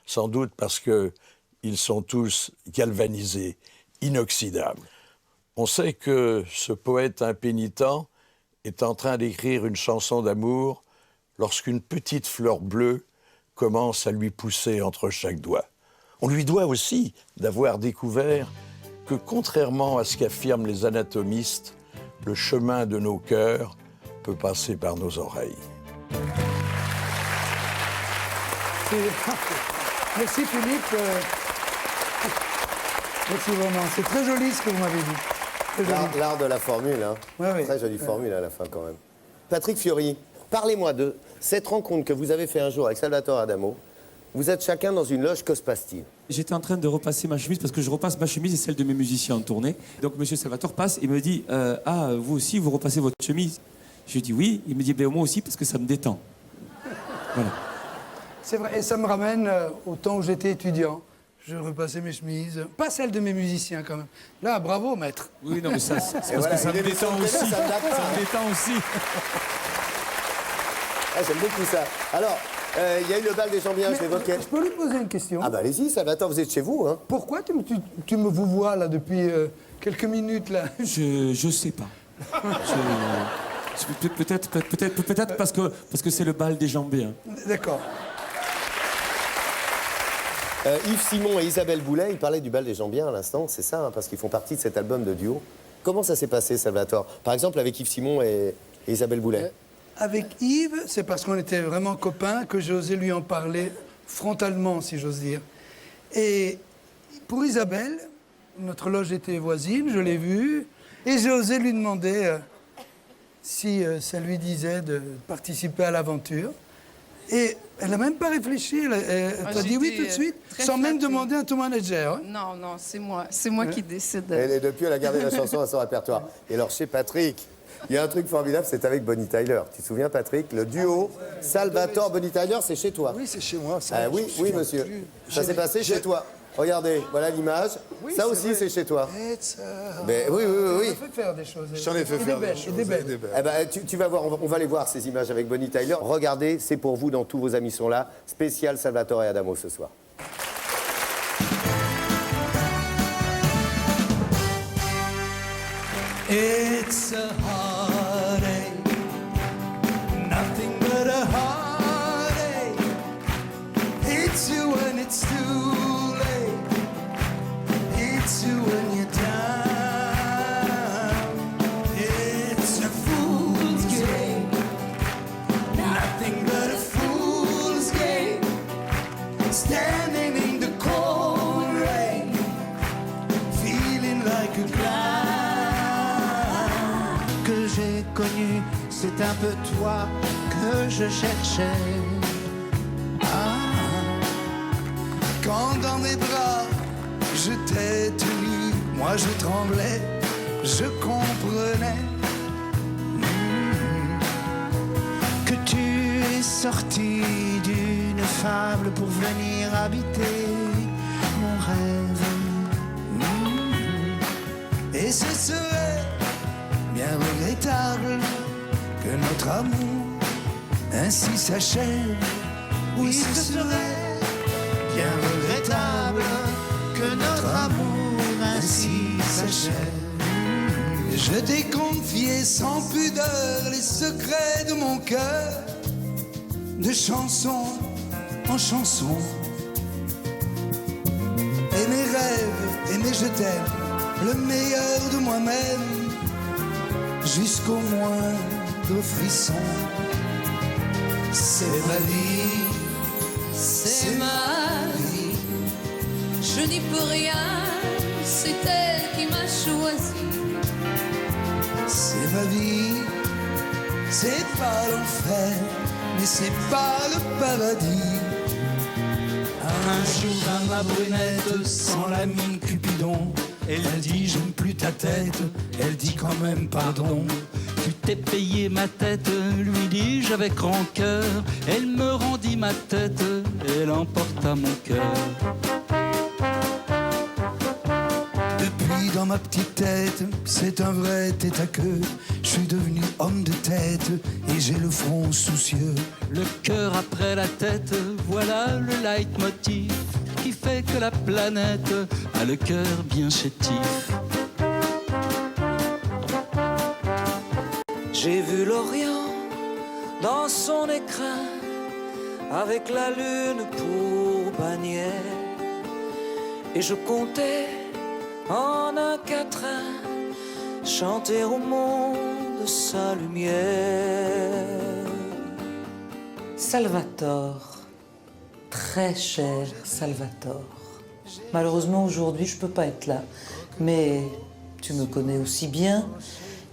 Sans doute parce qu'ils sont tous galvanisés, inoxydables. On sait que ce poète impénitent est en train d'écrire une chanson d'amour lorsqu'une petite fleur bleue commence à lui pousser entre chaque doigt. On lui doit aussi d'avoir découvert que, contrairement à ce qu'affirment les anatomistes, le chemin de nos cœurs peut passer par nos oreilles. Merci Philippe. Merci vraiment. C'est très joli ce que vous m'avez dit. L'art de la formule, hein. Ouais. Très jolie formule à la fin quand même. Patrick Fiori, parlez-moi de cette rencontre que vous avez fait un jour avec Salvatore Adamo. Vous êtes chacun dans une loge, que se passe-t-il? J'étais en train de repasser ma chemise parce que je repasse ma chemise et celle de mes musiciens en tournée. Donc monsieur Salvatore passe et me dit ah, vous aussi, vous repassez votre chemise? Je dis oui. Il me dit ben, moi aussi parce que ça me détend. Voilà. C'est vrai, et ça me ramène au temps où j'étais étudiant. Je repassais mes chemises, pas celles de mes musiciens quand même. Là, bravo maître. Oui, non mais ça, c'est parce que ça me détend aussi. Ça me détend aussi. Ah, j'aime beaucoup ça. Alors, il y a eu le bal des Jambiens, je l'évoquais. Je peux lui poser une question? Ah bah allez-y, Salvatore, vous êtes chez vous, hein. Pourquoi tu me vous vois là depuis quelques minutes là? Je sais pas. Peut-être parce que c'est le bal des Jambiens. D'accord. Yves Simon et Isabelle Boulet, ils parlaient du bal des Jambiens à l'instant, c'est ça, hein, parce qu'ils font partie de cet album de duo. Comment ça s'est passé, Salvatore? Par exemple, avec Yves Simon et Isabelle Boulet. Avec Yves, c'est parce qu'on était vraiment copains que j'ai osé lui en parler frontalement, si j'ose dire. Et pour Isabelle, notre loge était voisine, je l'ai vue, et j'ai osé lui demander si ça lui disait de participer à l'aventure. Et elle n'a même pas réfléchi, elle t'a dit oui tout de suite, sans même demander à ton manager. Hein. Non, non, c'est moi qui décide. Et depuis, elle a gardé la chanson à son répertoire. Et alors, chez Patrick, il y a un truc formidable, c'est avec Bonnie Tyler. Tu te souviens, Patrick, le duo Salvatore-Bonnie Tyler, c'est chez toi. Oui, c'est chez moi. Ah, oui, oui, monsieur. Ça s'est passé chez toi. Regardez, voilà l'image. Oui, ça c'est aussi, vrai. c'est chez toi. Mais oui, oui, oui, oui. On a fait faire des choses. J'en ai fait Et faire des belles, des et choses, des belles. et des belles. Eh ben, tu vas voir, on va les voir, ces images avec Bonnie Tyler. Regardez, c'est pour vous, dans Tous vos amis sont là. Spécial Salvatore et Adamo ce soir. It's a heartache, nothing but a heartache. Hits you when it's too late, hits you when you're down. It's a fool's game, nothing but a fool's game. Standing in the cold rain, feeling like a clown. Que j'ai connu, c'est un peu toi que je cherchais. Ah, quand dans mes bras je t'ai tenu, moi je tremblais, je comprenais que tu es sorti d'une fable pour venir habiter mon rêve. Et ce serait bien regrettable que notre amour ainsi s'achève. Oui, ce serait bien regrettable que notre amour ainsi s'achève. Je t'ai confié sans pudeur les secrets de mon cœur, de chanson en chanson. Et mes rêves et mes je t'aime, le meilleur de moi-même, jusqu'au moindre frisson. C'est ma vie, C'est ma vie, je n'y peux rien, c'est elle qui m'a choisi. c'est ma vie, c'est pas l'enfer, mais c'est pas le paradis. Un jour à ma brunette, sans l'ami Cupidon, elle dit j'aime plus ta tête, elle dit quand même pardon. Tu t'es payé ma tête, lui dis-je avec rancœur. Elle me rendit ma tête, elle emporta mon cœur. Depuis dans ma petite tête, c'est un vrai tête à queue. Je suis devenu homme de tête et j'ai le front soucieux. Le cœur après la tête, voilà le leitmotiv qui fait que la planète a le cœur bien chétif. J'ai vu l'Orient dans son écrin, avec la lune pour bannière, et je comptais en un quatrain chanter au monde sa lumière. Salvatore, très cher Salvatore. Malheureusement aujourd'hui je peux pas être là, mais tu me connais aussi bien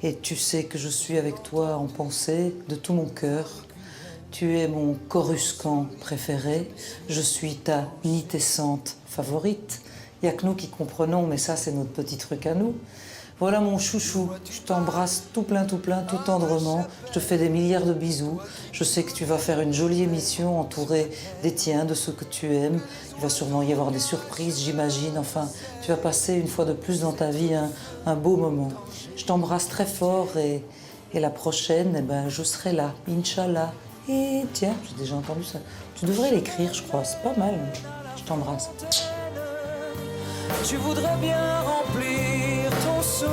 et tu sais que je suis avec toi en pensée de tout mon cœur. Tu es mon Coruscant préféré, je suis ta Nitescente favorite. Il n'y a que nous qui comprenons, mais ça c'est notre petit truc à nous. Voilà mon chouchou, je t'embrasse tout plein, tout tendrement. Je te fais des milliards de bisous. Je sais que tu vas faire une jolie émission entourée des tiens, de ceux que tu aimes. Il va sûrement y avoir des surprises, j'imagine. Enfin, tu vas passer une fois de plus dans ta vie un beau moment. Je t'embrasse très fort et la prochaine, eh ben, je serai là, Inch'Allah. Et tiens, j'ai déjà entendu ça. Tu devrais l'écrire, je crois, c'est pas mal. Je t'embrasse. Tu voudrais bien remplir ton seau.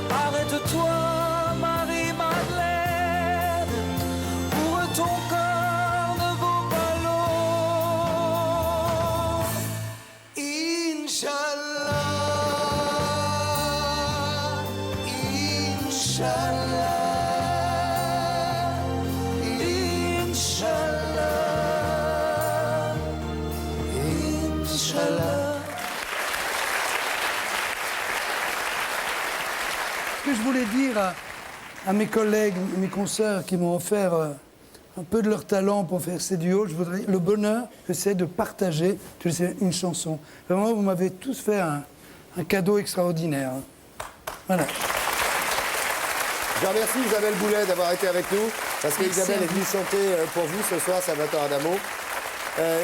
Arrête-toi, Marie-Madeleine, où ton corps ne vaut pas l'eau. Inch'Allah, Inch'Allah, Inch'Allah. voudrais dire à mes collègues, mes consoeurs qui m'ont offert un peu de leur talent pour faire ces duos, je voudrais le bonheur que c'est de partager une chanson. Vraiment, vous m'avez tous fait un cadeau extraordinaire. Voilà. Je remercie Isabelle Boulet d'avoir été avec nous, parce qu'Isabelle est venue chanter pour vous ce soir, Salvatore Adamo.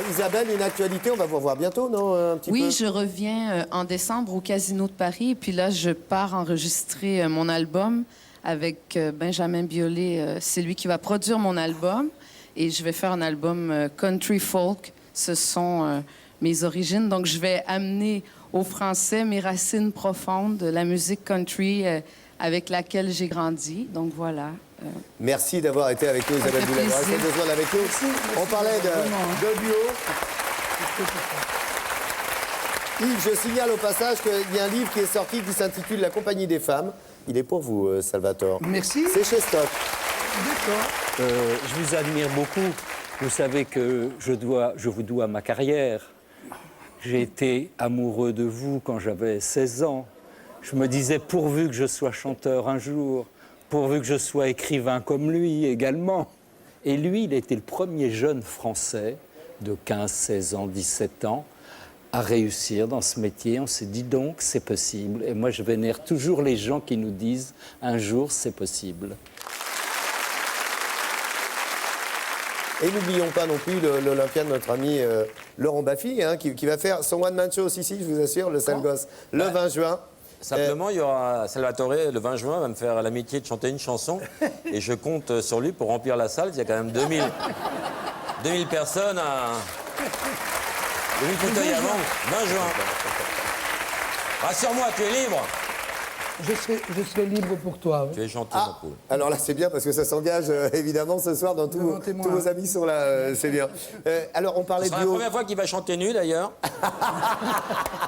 Isabelle, une actualité, on va vous revoir bientôt, non? Un petit peu. Oui, je reviens en décembre au Casino de Paris, et puis là, je pars enregistrer mon album avec Benjamin Biolay. C'est lui qui va produire mon album, et je vais faire un album country folk. Ce sont mes origines, donc je vais amener aux Français mes racines profondes de la musique country avec laquelle j'ai grandi. Donc voilà. Merci d'avoir été avec nous, Isabelle Boulet. Restez 2 secondes avec nous. On parlait de duo. Yves, je signale au passage qu'il y a un livre qui est sorti qui s'intitule La Compagnie des femmes. Il est pour vous, Salvatore. Merci. C'est chez Stock. D'accord. Je vous admire beaucoup. Vous savez que je vous dois ma carrière. J'ai été amoureux de vous quand j'avais 16 ans. Je me disais, pourvu que je sois chanteur un jour, pourvu que je sois écrivain comme lui également. Et lui, il était le premier jeune Français de 15, 16 ans, 17 ans à réussir dans ce métier. On s'est dit donc, c'est possible. Et moi, je vénère toujours les gens qui nous disent, un jour, c'est possible. Et n'oublions pas non plus l'Olympia de notre ami Laurent Baffy, hein, qui va faire son one-man show aussi, je vous assure, le sale gosse, le 20 juin. Simplement, il y aura Salvatore, le 20 juin, va me faire l'amitié de chanter une chanson. Et je compte sur lui pour remplir la salle. Il y a quand même 2000 personnes à... 2000 fauteuils avant, 20 juin. Rassure-moi, tu es libre. Je serai libre pour toi. Oui. Tu es gentil, mon poule. Alors là, c'est bien parce que ça s'engage évidemment ce soir dans tous vos amis sont là, c'est bien. Alors on parlait Ce sera duo. la première fois qu'il va chanter nu d'ailleurs.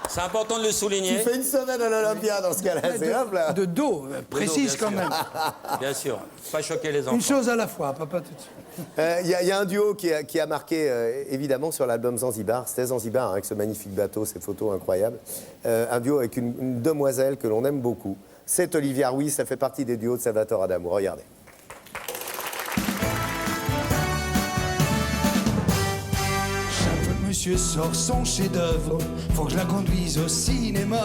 C'est important de le souligner. Tu fais une semaine à l'Olympia dans ce cas-là, c'est hop là. De dos, précise quand même. Bien sûr, pas choquer les enfants. Une chose à la fois, papa tout de suite. Il y a un duo qui a marqué évidemment sur l'album Zanzibar. C'était Zanzibar hein, avec ce magnifique bateau, ces photos incroyables. Un duo avec une demoiselle que l'on aime beaucoup. C'est Olivia Ruiz, ça fait partie des duos de Salvatore Adamo. Regardez. Chaque monsieur sort son chef-d'œuvre, faut que je la conduise au cinéma.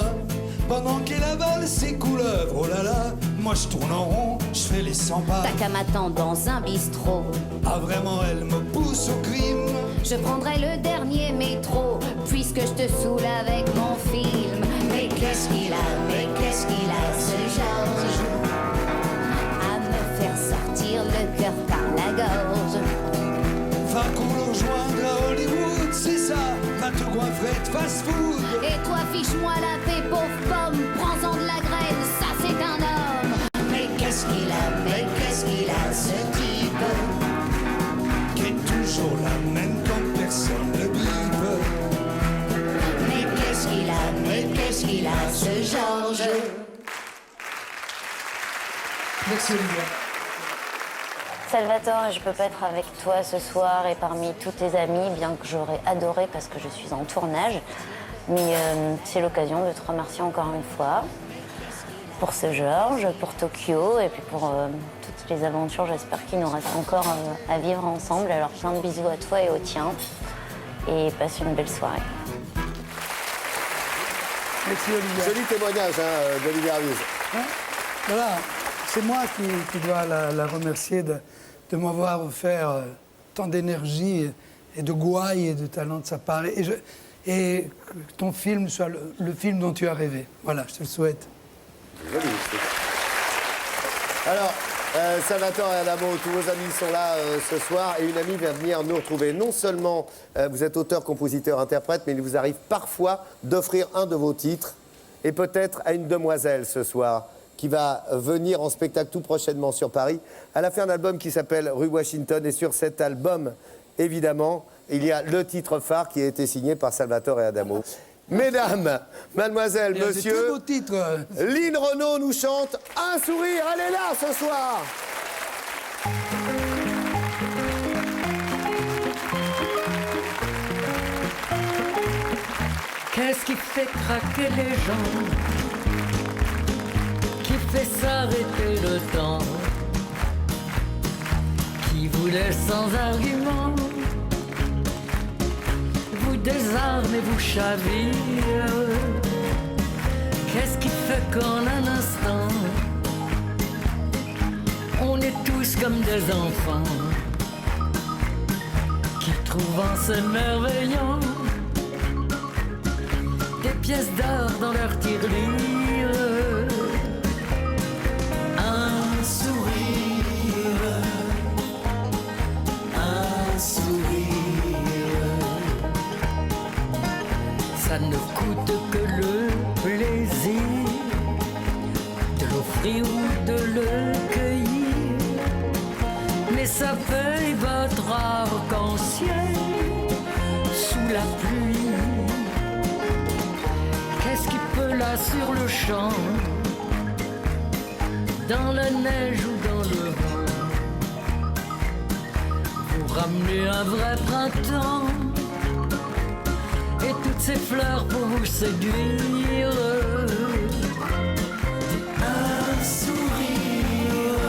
Pendant qu'elle avale ses couleuvres, oh là là, moi je tourne en rond, je fais les 100 pas. T'as qu'à m'attendre dans un bistrot. Ah vraiment, elle me pousse au crime. Je prendrai le dernier métro, puisque je te saoule avec mon film. Mais qu'est-ce qu'il a, ce Georges, à me faire sortir le cœur par la gorge. Va qu'on le rejoindre à Hollywood, c'est ça, va te goinfrer de fast-food. Et toi, fiche-moi la paix, pauvre pomme, prends-en de la graine, ça c'est un homme. Mais qu'est-ce qu'il a, ce type, qui est toujours la même quand personne ne bipe. mais qu'est-ce qu'il a, ce Georges. Merci Olivia. Salvatore, je peux pas être avec toi ce soir et parmi tous tes amis, bien que j'aurais adoré parce que je suis en tournage. Mais c'est l'occasion de te remercier encore une fois pour ce Georges, pour Tokyo et puis pour toutes les aventures, j'espère qu'il nous reste encore à vivre ensemble. Alors plein de bisous à toi et au tien et passe une belle soirée. Merci Olivia. Joli témoignage hein, d'Olivia Ruiz. Hein voilà, c'est moi qui dois la remercier de m'avoir offert tant d'énergie et de gouaille et de talent de sa part. Et que ton film soit le film dont tu as rêvé. Voilà, je te le souhaite. Joli, alors, Salvatore Adamo, tous vos amis sont là ce soir et une amie vient venir nous retrouver. Non seulement vous êtes auteur, compositeur, interprète, mais il vous arrive parfois d'offrir un de vos titres et peut-être à une demoiselle ce soir qui va venir en spectacle tout prochainement sur Paris. Elle a fait un album qui s'appelle Rue Washington et sur cet album, évidemment, il y a le titre phare qui a été signé par Salvatore Adamo. Mesdames, mademoiselles, messieurs, Lynn Renaud nous chante Un sourire, elle est là ce soir. Qu'est-ce qui fait craquer les gens, qui fait s'arrêter le temps, qui vous laisse sans argument, vous désarme et vous chavire. Qu'est-ce qui fait qu'en un instant, on est tous comme des enfants qui trouvent en s'émerveillant des pièces d'or dans leur tirelire. Un sourire, un sourire, ça ne coûte que le plaisir de l'offrir ou de le cueillir, mais ça fait votre arc-en-ciel sous la pluie. Qu'est-ce qui peut là sur le champ, dans la neige ou dans le vent, vous ramener un vrai printemps et toutes ces fleurs pour vous séduire. Un sourire,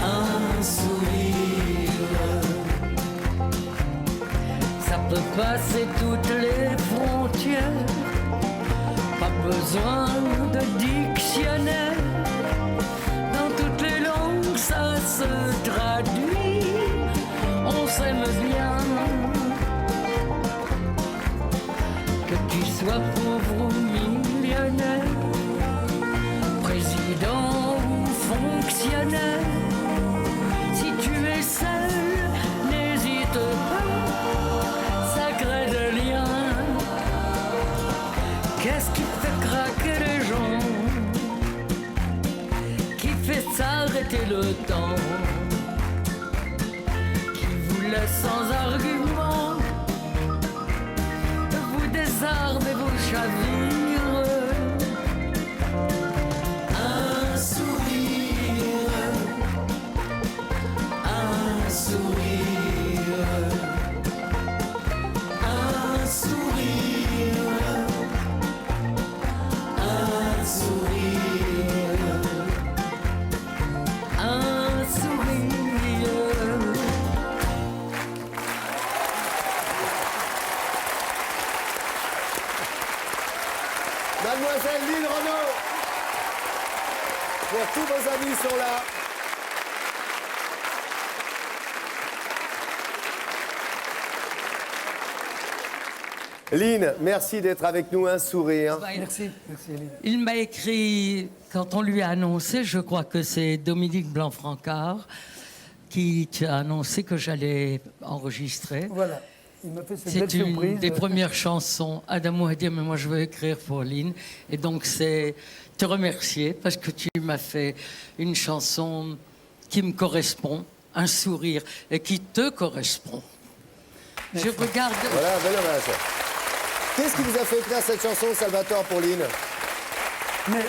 un sourire, ça peut passer toutes les frontières, pas besoin de dictionnaire, dans toutes les langues ça se traduit, on s'aime bien. Que tu sois pauvre ou millionnaire, président ou fonctionnaire, si tu es seul, n'hésite pas, ça crée des liens. Qu'est-ce qui fait craquer les gens, qui fait s'arrêter le temps, qui vous laisse sans argument, désarme et vous chavire. Un sourire, un sourire, un sourire, un sourire, un sourire. Mademoiselle Lynn Renaud, pour tous vos amis sont là. Lynn, merci d'être avec nous, un sourire. Merci, merci Lynn. Il m'a écrit, quand on lui a annoncé, je crois que c'est Dominique Blanc-Francard, qui a annoncé que j'allais enregistrer. Voilà. Il m'a fait cette belle C'est une surprise. des premières chansons. Adamo a dit, mais moi je veux écrire pour Lynn. Et donc c'est te remercier parce que tu m'as fait une chanson qui me correspond, un sourire, et qui te correspond. Je regarde... Voilà, un bel hommage. Qu'est-ce qui vous a fait écrire cette chanson, Salvatore, pour Lynn? Mais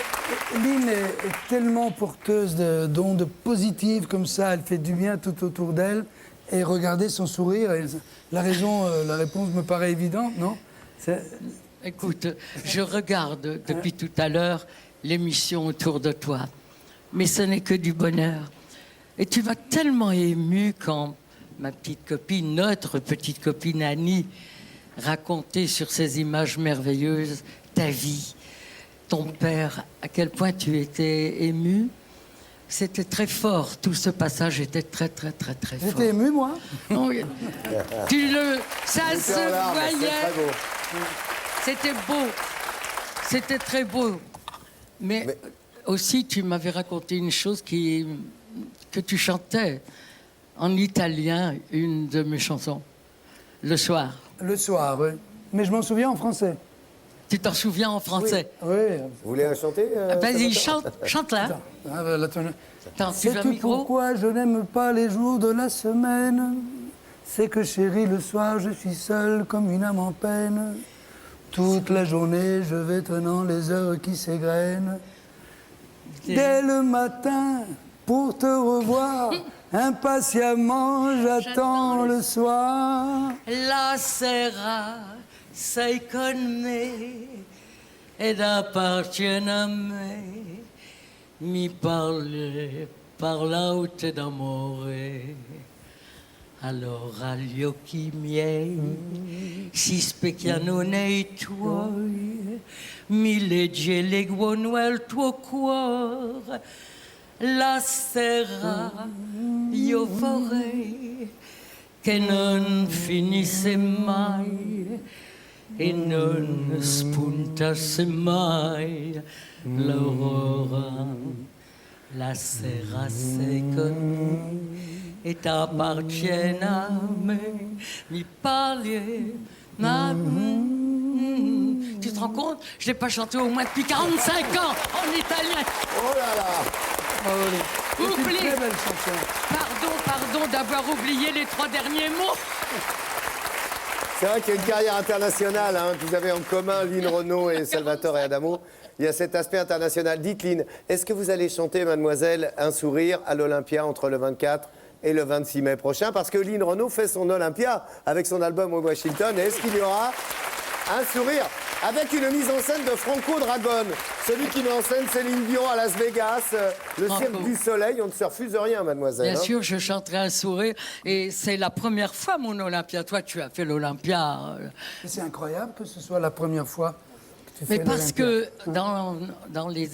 Lynn est tellement porteuse d'ondes positives comme ça, elle fait du bien tout autour d'elle. Et regardez son sourire, la réponse me paraît évidente, non? Écoute, je regarde depuis tout à l'heure l'émission autour de toi, mais ce n'est que du bonheur. Et tu m'as tellement ému quand ma petite copine, notre petite copine Annie, racontait sur ces images merveilleuses ta vie, ton père, à quel point tu étais ému. C'était très fort, tout ce passage était très, très, très, très fort. J'étais ému, moi. Oui. Ça se voyait. C'était beau. C'était très beau. Mais aussi, tu m'avais raconté une chose que tu chantais en italien, une de mes chansons, le soir. Le soir, oui. Mais je m'en souviens en français. Tu t'en souviens en français? Oui. Vous voulez la chanter Vas-y, chante là. Attends, tu veux un Sais-tu micro? pourquoi je n'aime pas les jours de la semaine? C'est que chérie, le soir, je suis seule comme une âme en peine. Toute la journée, je vais tenant les heures qui s'égrènent. Dès le matin, pour te revoir, impatiemment, j'attends le soir. La sera, sei con me. ed appartiene a me. Mi parlaute d'amore. Allora gli occhi miei si specchiano nei tuoi, mi leggi e leggono al tuo cuore. La sera io vorrei che non finisse mai e non spuntasse mai l'aurora. La sera secondo et t'appartiennent à me, mi parli. Tu te rends compte? Je n'ai pas chanté au moins depuis 45 ans en italien. Oh là là. Oublie. Très belle chanson. Pardon d'avoir oublié les 3 derniers mots. C'est vrai qu'il y a une carrière internationale, hein, que vous avez en commun, Lynn Renaud et Salvatore Adamo. Il y a cet aspect international. Dites, Lynn, est-ce que vous allez chanter, mademoiselle, Un sourire à l'Olympia entre le 24 et le 26 mai prochain? Parce que Lynn Renaud fait son Olympia avec son album au Washington. Et est-ce qu'il y aura Un sourire avec une mise en scène de Franco Dragone, celui qui met en scène Céline Dion à Las Vegas, le Cirque du Soleil? On ne se refuse rien, mademoiselle. Bien hein. sûr, je chanterai Un sourire. Et c'est la première fois, mon Olympia. Toi, tu as fait l'Olympia. C'est incroyable que ce soit la première fois que tu Mais fais parce l'Olympia. que dans les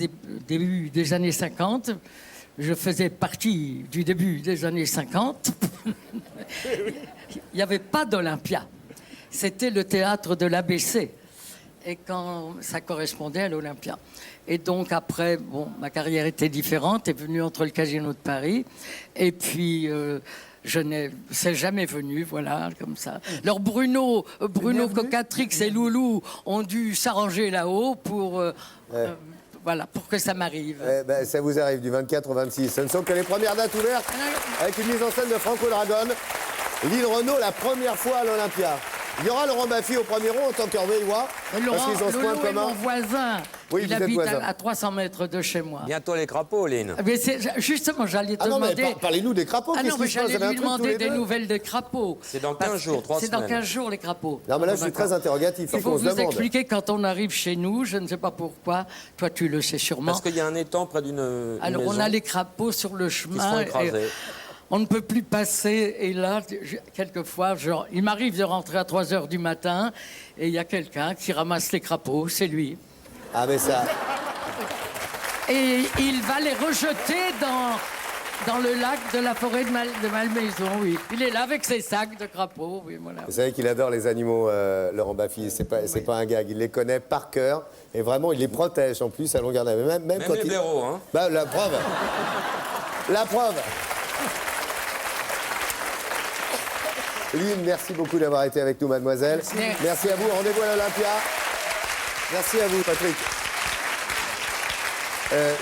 débuts des années 50, je faisais partie du début des années 50. Il n'y avait pas d'Olympia. C'était le théâtre de l'ABC. Et quand ça correspondait à l'Olympia. Et donc après, bon, ma carrière était différente, est venue entre le Casino de Paris. Et puis, c'est jamais venu, voilà, comme ça. Alors Bruno Cocatrix et Loulou ont dû s'arranger là-haut pour... Voilà, pour que ça m'arrive. Ça vous arrive du 24 au 26. Ce ne sont que les premières dates ouvertes avec une mise en scène de Franco Dragone. Lynn Renaud, la première fois à l'Olympia. Il y aura Laurent Baffy au premier rang en tant qu'Orveillois. Parce qu'ils ont ce point Lolo est commun. mon voisin. Oui, il vous êtes habite voisin. à 300 mètres de chez moi. Bientôt les crapauds, Lynn. Mais justement, j'allais te Ah non, mais demander... parlez-nous des crapauds. Ah qu'est-ce non, mais qui se passe? j'allais Vous avez un lui truc tous demander les des deux nouvelles des crapauds. C'est dans 15 jours, 3 C'est dans semaines. 15 jours, les crapauds. Non, mais là, je suis D'accord. très interrogatif. Il Il faut qu'on se vous demande. expliquer quand on arrive chez nous, je ne sais pas pourquoi, toi tu le sais sûrement. Parce qu'il y a un étang près d'une Alors maison on a les crapauds sur le qui se font chemin. écraser. On ne peut plus passer. Et là, quelquefois, il m'arrive de rentrer à 3 h du matin et il y a quelqu'un qui ramasse les crapauds, c'est lui. Ah, mais ça... Et il va les rejeter dans le lac de la forêt de Malmaison, oui. Il est là avec ses sacs de crapauds, oui, voilà. Vous savez qu'il adore les animaux, Laurent Baffy. C'est pas un gag. Il les connaît par cœur. Et vraiment, il les protège en plus à longueur d'année. Même quand les blaireaux, hein. Bah, la preuve. La preuve. Lynn, merci beaucoup d'avoir été avec nous, mademoiselle. Merci à vous. Rendez-vous à l'Olympia. Merci à vous, Patrick.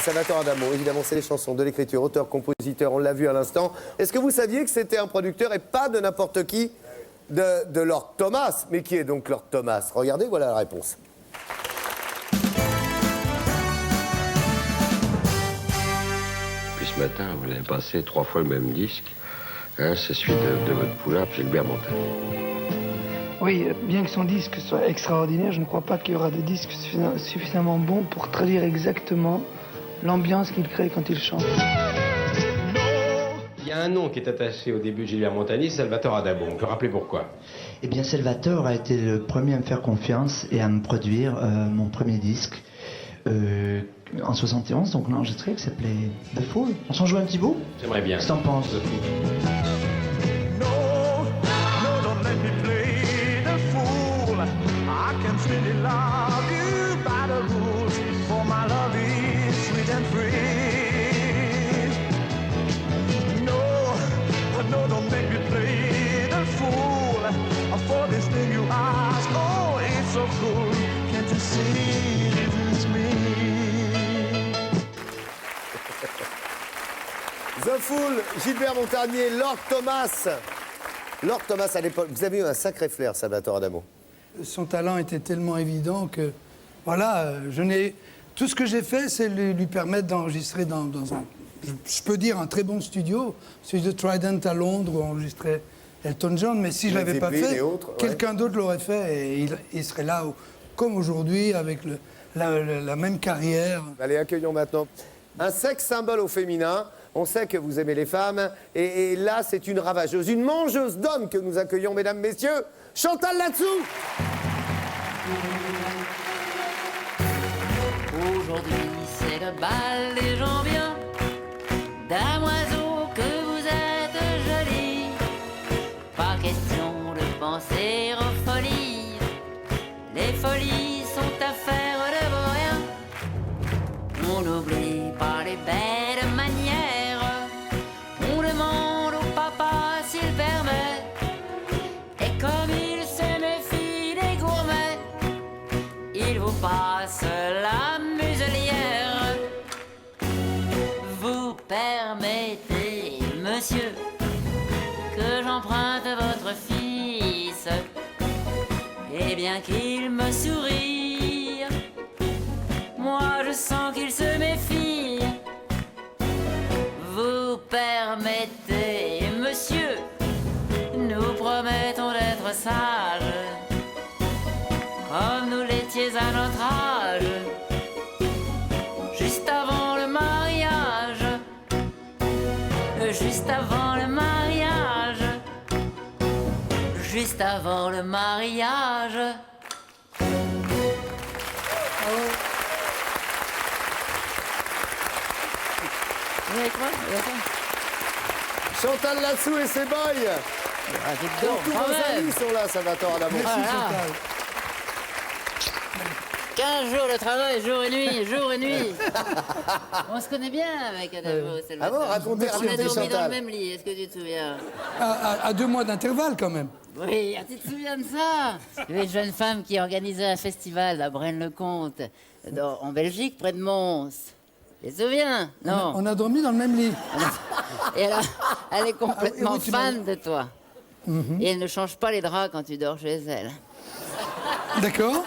Salvatore Adamo, évidemment, c'est les chansons de l'écriture, auteur, compositeur, on l'a vu à l'instant. Est-ce que vous saviez que c'était un producteur et pas de n'importe qui de Lord Thomas? Mais qui est donc Lord Thomas? Regardez, voilà la réponse. Puis ce matin, vous avez passé 3 fois le même disque. Hein, c'est celui de votre poulain, Gilbert Montagnier. Oui, bien que son disque soit extraordinaire, je ne crois pas qu'il y aura de disque suffisamment bon pour traduire exactement l'ambiance qu'il crée quand il chante. Il y a un nom qui est attaché au début de Gilbert Montagnier, c'est Salvatore Adamo. On peut rappeler pourquoi. Eh bien, Salvatore a été le premier à me faire confiance et à me produire mon premier disque en 71, donc on l'a enregistré, qui s'appelait The Fool. On s'en joue un petit bout? J'aimerais bien. Qu'est-ce que t'en penses? The Fool, Gilbert Montagnier, Lord Thomas. Lord Thomas, à l'époque, vous avez eu un sacré flair, Salvatore Adamo. Son talent était tellement évident que, voilà, tout ce que j'ai fait, c'est lui permettre d'enregistrer dans un, je peux dire, un très bon studio, celui de Trident à Londres, où on enregistrait Elton John, mais si je ne l'avais pas fait, quelqu'un d'autre l'aurait fait et il serait là, comme aujourd'hui, avec la même carrière. Allez, accueillons maintenant un sexe symbole au féminin. On sait que vous aimez les femmes. Et là, c'est une ravageuse, une mangeuse d'hommes que nous accueillons, mesdames, messieurs. Chantal Latsou. Aujourd'hui, c'est le bal des gens bien. Damoiseau, que vous êtes jolie. Pas question de penser aux folies. Les folies sont affaires de vaurien. On n'oublie pas les belles manières. On demande au papa s'il permet. Et comme il se méfie des gourmets, il vous passe la muselière. Vous permettez, monsieur, que j'emprunte votre fils. Et bien qu'il me sourie, moi je sens qu'il se méfie. Vous permettez, monsieur, nous promettons d'être sages, comme nous l'étiez à notre âge, juste avant le mariage, juste avant le mariage, juste avant le mariage. Chantal Latsou et ses boys. Tous vos amis sont là, Salvatore Adamo. Merci, Chantal. 15 jours de travail, jour et nuit, jour et nuit. On se connaît bien avec Adamo. Ah bon, racontez, On a dormi dans Chantal. le même lit, est-ce que tu te souviens? À 2 mois d'intervalle, quand même. Oui, tu te souviens de ça? Il y avait une jeune femme qui organisait un festival à Braine-le-Comte, en Belgique, près de Mons. Tu te souviens? Non. On a dormi dans le même lit. Et elle est complètement Ah oui, tu fan de toi. Mhm. Et elle ne change pas les draps quand tu dors chez elle. D'accord.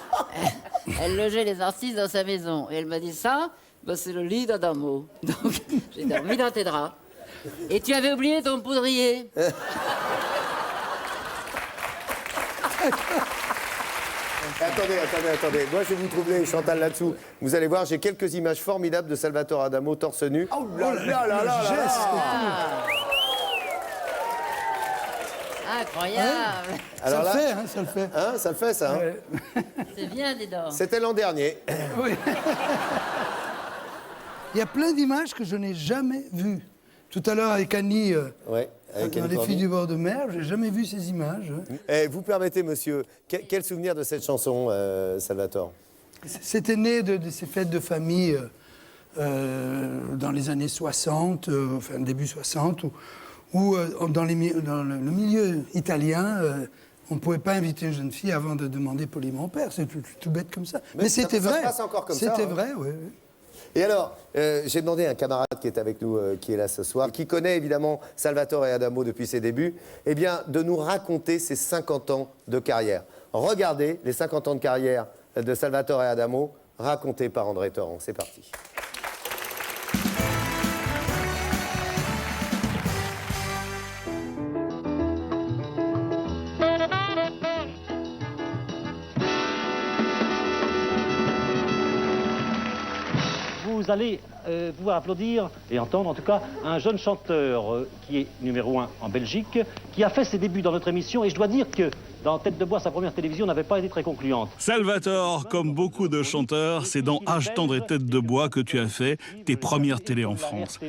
Elle logeait les artistes dans sa maison. Et elle m'a dit ça, ben c'est le lit d'Adamo. Donc j'ai dormi dans tes draps. Et tu avais oublié ton poudrier. Attendez. Moi, je vais vous trouver Chantal Latsou. Vous allez voir, j'ai quelques images formidables de Salvatore Adamo torse nu. Oh là là là là là. Incroyable. Alors là- ça le fait, hein, ça le fait. Hein, ça le fait, ça. hein Ouais. C'est bien, dis donc. C'était l'an dernier. Oui. Il y a plein d'images que je n'ai jamais vues. Tout à l'heure avec Annie, Ouais, avec dans Annie Les Cordy. filles du bord de mer, j'ai jamais vu ces images. Vous permettez, monsieur, quel souvenir de cette chanson, Salvatore? C'était né de ces fêtes de famille dans les années 60, enfin début 60, où dans le milieu italien, on ne pouvait pas inviter une jeune fille avant de demander poliment au père. C'est tout bête comme ça. Mais c'était ça vrai. se passe encore comme ça, C'était hein. vrai, oui. Et alors, j'ai demandé à un camarade qui est avec nous, qui est là ce soir, qui connaît évidemment Salvatore Adamo depuis ses débuts, eh bien, de nous raconter ses 50 ans de carrière. Regardez les 50 ans de carrière de Salvatore Adamo, racontés par André Torrent. C'est parti. Vous allez pouvoir applaudir, et entendre en tout cas, un jeune chanteur qui est numéro 1 en Belgique, qui a fait ses débuts dans notre émission, et je dois dire que dans Tête de Bois, sa première télévision n'avait pas été très concluante. Salvatore, comme beaucoup de chanteurs, c'est dans Âge tendre et Tête de Bois que tu as fait tes premières télés en France.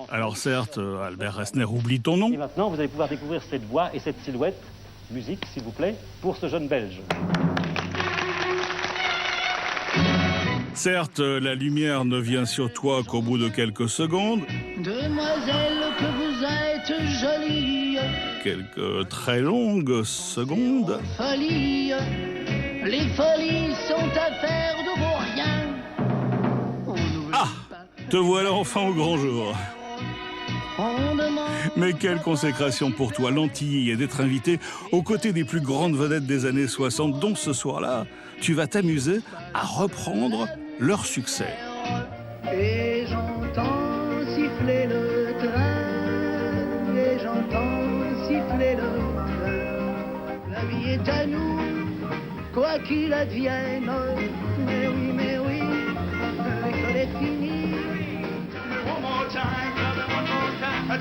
Alors certes, Albert Resner oublie ton nom. Et maintenant, vous allez pouvoir découvrir cette voix et cette silhouette. Musique, s'il vous plaît, pour ce jeune Belge. Certes, la lumière ne vient sur toi qu'au bout de quelques secondes, Demoiselle, que vous êtes jolie, quelques très longues secondes. folie, les folies sont affaires de vaurien. Ah, te voilà enfin au grand jour. On demande Mais quelle consécration pour toi, l'Antillais, d'être invité aux côtés des plus grandes vedettes des années 60, dont ce soir-là, tu vas t'amuser à reprendre leur succès. et j'entends siffler le train, et j'entends siffler le train. La vie est à nous, quoi qu'il advienne, mais oui,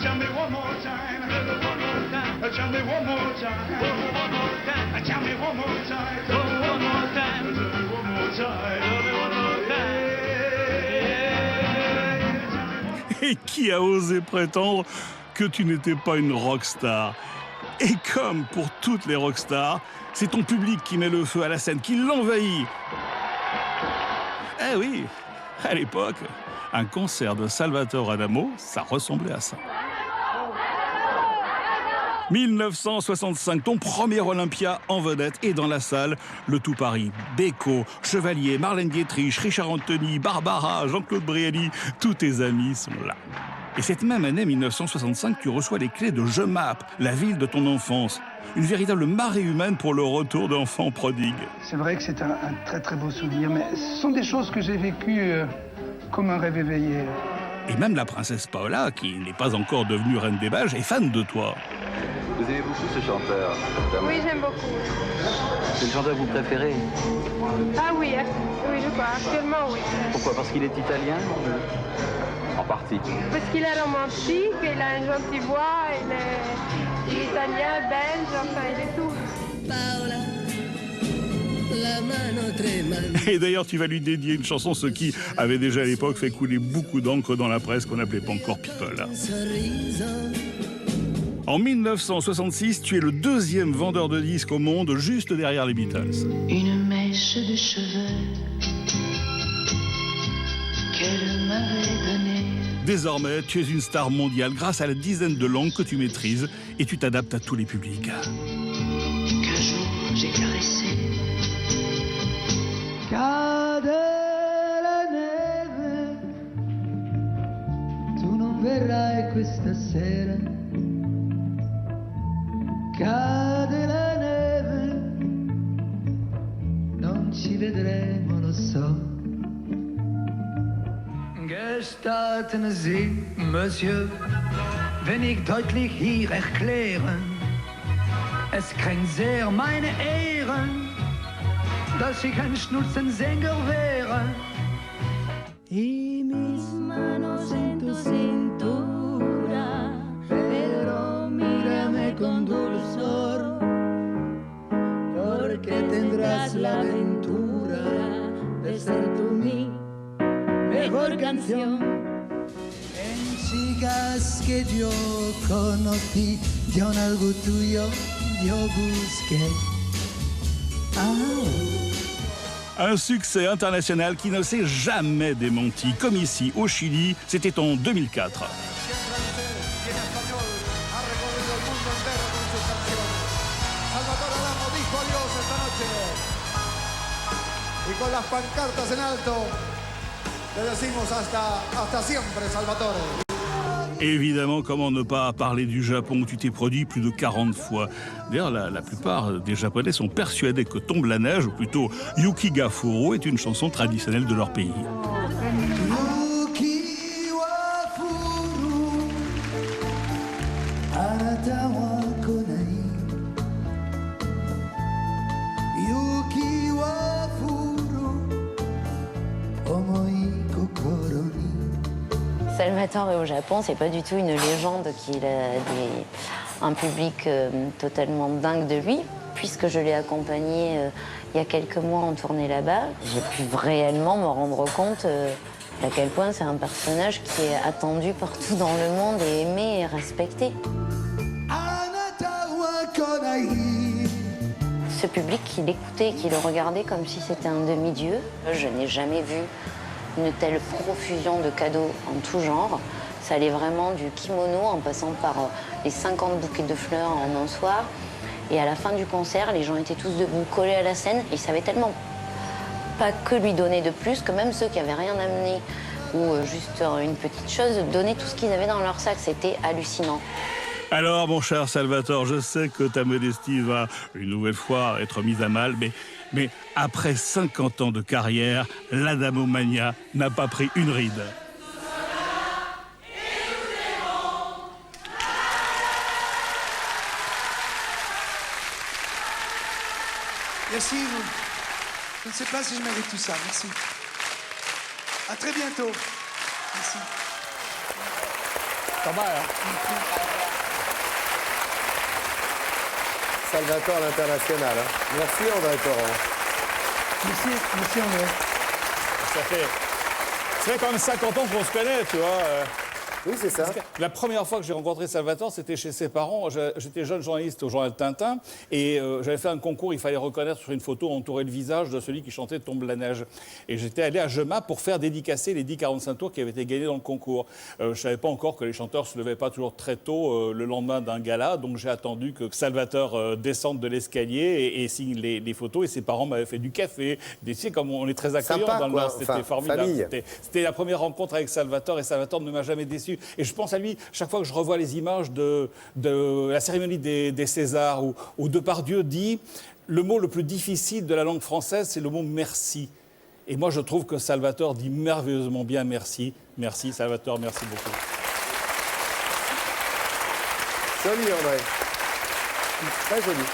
Tell me one more time. Tell me one more time. Tell me one more time. One more time. One more time. Et qui a osé prétendre que tu n'étais pas une rockstar? Et comme pour toutes les rockstars, c'est ton public qui met le feu à la scène, qui l'envahit. Eh oui, à l'époque, un concert de Salvatore Adamo, ça ressemblait à ça. 1965, ton premier Olympia en vedette, et dans la salle, le tout Paris. Beko, Chevalier, Marlène Dietrich, Richard Anthony, Barbara, Jean-Claude Brialy, tous tes amis sont là. Et cette même année, 1965, tu reçois les clés de Jemappes, la ville de ton enfance. Une véritable marée humaine pour le retour d'enfants prodigues. C'est vrai que c'est un très très beau souvenir, mais ce sont des choses que j'ai vécues comme un rêve éveillé. Et même la princesse Paola, qui n'est pas encore devenue reine des Belges, est fan de toi. Vous aimez beaucoup ce chanteur, madame? Oui, j'aime beaucoup. C'est le chanteur que vous préférez? Ah oui, oui, je crois. Actuellement, oui. Pourquoi? Parce qu'il est italien? En partie. Parce qu'il est romantique, il a une gentille voix, il est italien, belge, enfin, il est tout. Et d'ailleurs, tu vas lui dédier une chanson, ce qui avait déjà à l'époque fait couler beaucoup d'encre dans la presse qu'on n'appelait pas encore People. En 1966, tu es le deuxième vendeur de disques au monde, juste derrière les Beatles. Une mèche de cheveux qu'elle m'avait donnée. Désormais, tu es une star mondiale grâce à la dizaine de langues que tu maîtrises et tu t'adaptes à tous les publics. Qu'un jour j'ai caressé. Cade la neve, tu non verrai questa sera. Cade la neve, non ci vedremo, lo so. Gestatten Sie, Monsieur, wenn ich deutlich hier erklären, es kränkt sehr meine Ehren, dass ich ein Schnurzensänger wäre. Y mis manos en tu cintura, pero mírame con dulzor, porque tendrás la aventura de ser tú mi mejor canción. En chicas que yo conocí, yo en algo tuyo yo busqué. Un succès international qui ne s'est jamais démenti, comme ici au Chili, c'était en 2004. Y con las pancartas en alto, le decimos hasta siempre, Salvatore. Évidemment, comment ne pas parler du Japon où tu t'es produit plus de 40 fois. D'ailleurs, la plupart des Japonais sont persuadés que Tombe la neige, ou plutôt Yukiga Furo, est une chanson traditionnelle de leur pays. Salvatore est au Japon, c'est pas du tout une légende qu'il a un public totalement dingue de lui, puisque je l'ai accompagné il y a quelques mois en tournée là-bas. J'ai pu réellement me rendre compte à quel point c'est un personnage qui est attendu partout dans le monde et aimé et respecté. Ce public qui l'écoutait et qui le regardait comme si c'était un demi-dieu, je n'ai jamais vu une telle profusion de cadeaux en tout genre. Ça allait vraiment du kimono en passant par les 50 bouquets de fleurs en un soir. Et à la fin du concert, les gens étaient tous debout, collés à la scène. Ils savaient tellement pas que lui donner de plus que même ceux qui avaient rien amené ou juste une petite chose, donnaient tout ce qu'ils avaient dans leur sac. C'était hallucinant. Alors, mon cher Salvatore, je sais que ta modestie va une nouvelle fois être mise à mal, mais après 50 ans de carrière, l'Adamomania n'a pas pris une ride. Merci. Je ne sais pas si je mérite tout ça. Merci. À très bientôt. Merci. Pas mal, hein. Salvatore l'international. Hein. Merci André Torrent. Merci André. Ça fait quand même 50 ans qu'on se connaît, tu vois. Oui, c'est ça. La première fois que j'ai rencontré Salvatore, c'était chez ses parents. J'étais jeune journaliste au journal Tintin et j'avais fait un concours. Il fallait reconnaître sur une photo entouré le visage de celui qui chantait Tombe la neige. Et j'étais allé à Gemat pour faire dédicacer les 10 45 tours qui avaient été gagnés dans le concours. Je ne savais pas encore que les chanteurs se levaient pas toujours très tôt le lendemain d'un gala. Donc j'ai attendu que Salvatore descende de l'escalier et signe les photos. Et ses parents m'avaient fait du café. Tu sais, comme on est très accueillant Sympa, dans le quoi. Nord, c'était Enfin, formidable. famille. C'était la première rencontre avec Salvatore et Salvatore ne m'a jamais déçu. Et je pense à lui, chaque fois que je revois les images de la cérémonie des Césars, où Depardieu dit « Le mot le plus difficile de la langue française, c'est le mot « merci ». Et moi, je trouve que Salvatore dit merveilleusement bien « merci ». Merci, Salvatore, merci beaucoup. Joli, André. Très joli.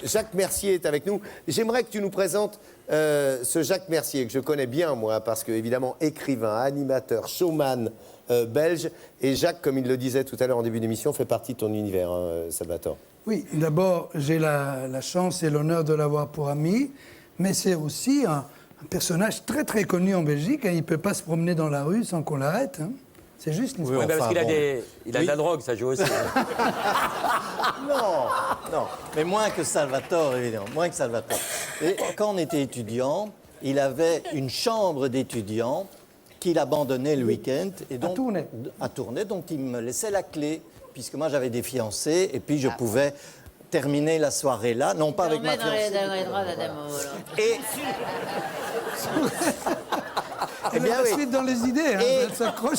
Jacques Mercier est avec nous. J'aimerais que tu nous présentes ce Jacques Mercier, que je connais bien, moi, parce que, évidemment, écrivain, animateur, showman belge. Et Jacques, comme il le disait tout à l'heure en début d'émission, fait partie de ton univers, hein, Salvatore. Oui, d'abord, j'ai la chance et l'honneur de l'avoir pour ami, mais c'est aussi un personnage très, très connu en Belgique. Hein. Il ne peut pas se promener dans la rue sans qu'on l'arrête. Hein. C'est juste une Oui, parce qu'il a, il a de la drogue, ça joue aussi. Non, mais moins que Salvatore, évidemment, moins que Salvatore. Et quand on était étudiant, il avait une chambre d'étudiant qu'il abandonnait le week-end. Et donc, à Tournai, donc il me laissait la clé, puisque moi j'avais des fiancés, et puis je pouvais terminer la soirée là, non pas avec ma fiancée. Et... Eh bien, oui. Dans les idées, hein,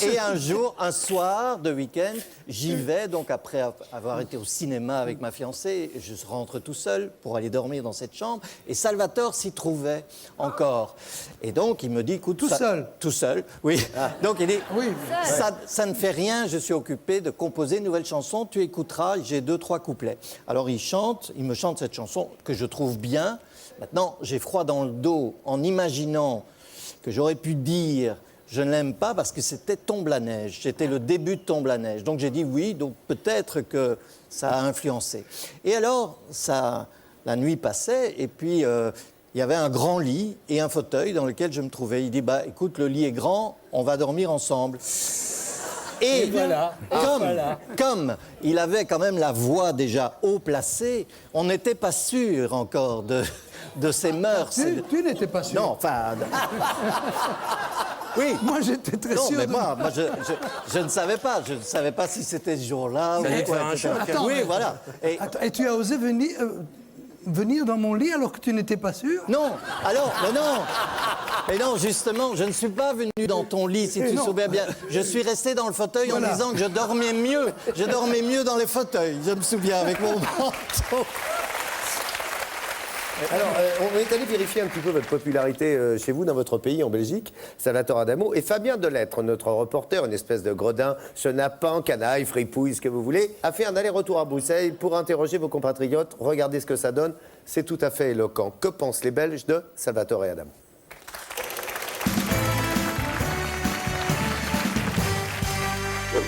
et un jour, un soir de week-end, j'y vais, donc après avoir été au cinéma avec ma fiancée, je rentre tout seul pour aller dormir dans cette chambre, et Salvatore s'y trouvait encore. Et donc, il me dit, écoute... Tout seul, oui. Donc, il dit, ça ne fait rien, je suis occupé de composer une nouvelle chanson, tu écouteras, j'ai 2-3 couplets. Alors, il me chante cette chanson que je trouve bien. Maintenant, j'ai froid dans le dos en imaginant que j'aurais pu dire « je ne l'aime pas » parce que c'était Tombe la neige, c'était le début de Tombe la neige. Donc j'ai dit oui, donc peut-être que ça a influencé. Et alors, la nuit passait, et puis il y avait un grand lit et un fauteuil dans lequel je me trouvais. Il dit « écoute, le lit est grand, on va dormir ensemble ». Et comme il avait quand même la voix déjà haut placée, on n'était pas sûr encore de ses mœurs. Tu n'étais pas sûr. Non, enfin... Oui. Moi, j'étais très sûr. Mais moi je ne savais pas. Je ne savais pas si c'était ce jour-là. Ça allait te faire un choc. Oui, voilà. Et tu as osé venir dans mon lit alors que tu n'étais pas sûr? Non. Alors, mais non, justement, je ne suis pas venu dans ton lit, si tu te souviens bien. Je suis resté dans le fauteuil en disant que je dormais mieux. Je dormais mieux dans les fauteuils, je me souviens, avec mon manteau. Alors, on est allé vérifier un petit peu votre popularité chez vous, dans votre pays, en Belgique, Salvatore Adamo. Et Fabien Delettre, notre reporter, une espèce de gredin, chenapan, canaille, fripouille, ce que vous voulez, a fait un aller-retour à Bruxelles pour interroger vos compatriotes. Regardez ce que ça donne. C'est tout à fait éloquent. Que pensent les Belges de Salvatore Adamo?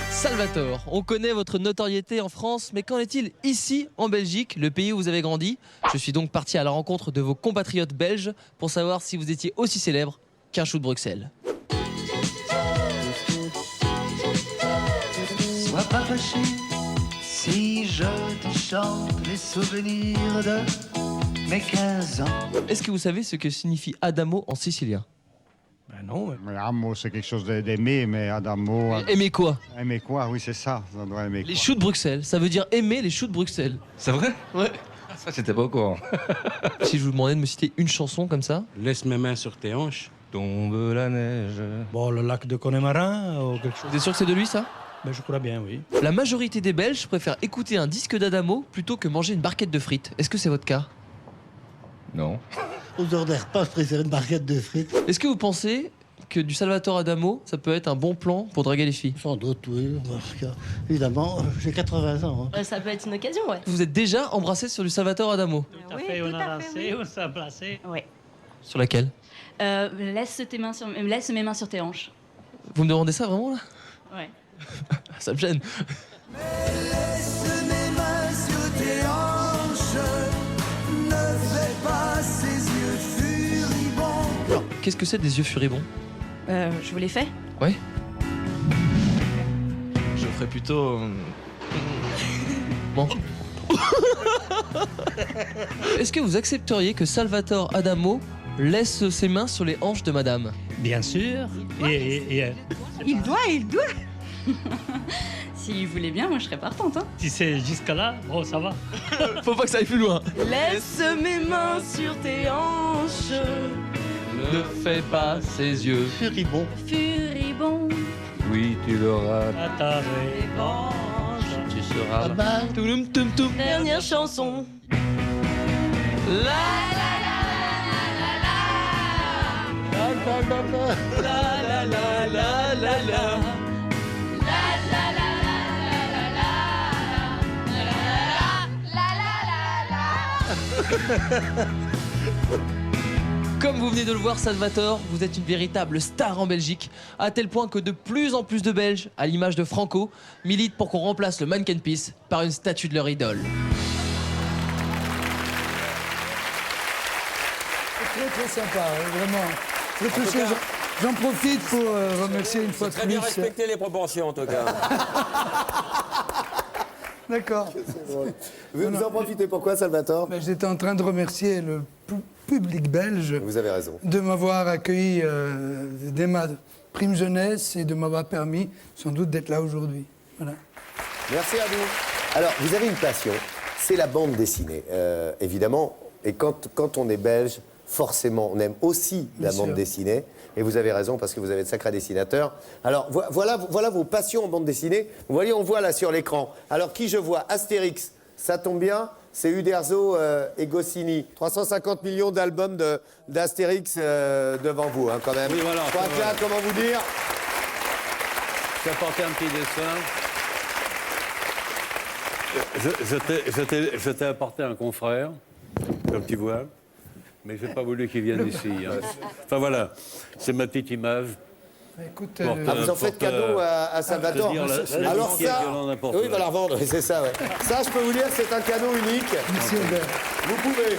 Salvatore, on connaît votre notoriété en France, mais qu'en est-il ici, en Belgique, le pays où vous avez grandi? Je suis donc parti à la rencontre de vos compatriotes belges pour savoir si vous étiez aussi célèbre qu'un chou de Bruxelles. Sois pas fâché si je te chante les souvenirs de mes 15 ans. Est-ce que vous savez ce que signifie Adamo en sicilien? Ben non, mais amo c'est quelque chose d'aimer, mais Adamo... Aimer quoi? Aimer quoi, oui c'est ça, ça doit aimer quoi. Les choux de Bruxelles, ça veut dire aimer les choux de Bruxelles. C'est vrai? Ouais. Ça, j'étais pas au courant. Si je vous demandais de me citer une chanson comme ça? Laisse mes mains sur tes hanches, tombe la neige. Bon, le lac de Connemara ou quelque chose. Vous êtes sûr que c'est de lui ça? Ben, je crois bien, oui. La majorité des Belges préfèrent écouter un disque d'Adamo plutôt que manger une barquette de frites. Est-ce que c'est votre cas? Non. Aux heures des repas, je préfère une barquette de frites. Est-ce que vous pensez que du Salvatore Adamo, ça peut être un bon plan pour draguer les filles? Sans doute, oui. Parce que, évidemment, j'ai 80 ans. Hein. Ça peut être une occasion, ouais. Vous êtes déjà embrassé sur du Salvatore Adamo? Tout à fait, on a lancé, on s'est placé. Oui. Sur laquelle? Laisse mes mains sur tes hanches. Vous me demandez ça vraiment là? Ouais. Ça me gêne. Laisse mes mains sur tes hanches, ne fais pas ces yeux furibonds. Alors, qu'est-ce que c'est des yeux furibonds? Je vous l'ai fait? Ouais. Je ferais plutôt... Bon. Est-ce que vous accepteriez que Salvatore Adamo laisse ses mains sur les hanches de madame? Bien sûr. Il doit. S'il voulait bien, moi je serais partante. Hein. Si c'est jusqu'à-là, bon, ça va. Faut pas que ça aille plus loin. Laisse mes mains sur tes hanches. Ne fais pas ses yeux furibonds. Furibond. Oui, tu l'auras. À ta revanche, tu seras là. Touloum, toum, toum. Dernière chanson. Comme vous venez de le voir, Salvatore, vous êtes une véritable star en Belgique, à tel point que de plus en plus de Belges, à l'image de Franco, militent pour qu'on remplace le Mannequin Peace par une statue de leur idole. Très très sympa, vraiment. Très touché. J'en profite pour remercier une fois de plus. Très bien respecté les proportions en tout cas. D'accord. Vous en profitez pourquoi, Salvatore? J'étais en train de remercier le public belge. Vous avez raison. De m'avoir accueilli dès ma prime jeunesse et de m'avoir permis sans doute d'être là aujourd'hui. Voilà. Merci à vous. Alors, vous avez une passion, c'est la bande dessinée, évidemment. Et quand on est belge, forcément, on aime aussi la bande dessinée. Et vous avez raison, parce que vous avez de sacrés dessinateurs. Alors, voilà vos passions en bande dessinée. Vous voyez, on voit là sur l'écran. Alors, qui je vois? Astérix, ça tombe bien, c'est Uderzo et Goscinny. 350 millions d'albums d'Astérix devant vous, hein, quand même. Oui, voilà. Comment vous dire? J'ai apporté un petit dessin. Je t'ai apporté un confrère, comme tu vois. Mais j'ai pas voulu qu'il vienne ici. Hein. Enfin voilà, c'est ma petite image. Écoute, vous en faites cadeau à Salvatore. Alors ça, oui, il va la revendre, c'est ça. Ouais. Ça, je peux vous dire, c'est un cadeau unique. Monsieur Albert. Vous pouvez.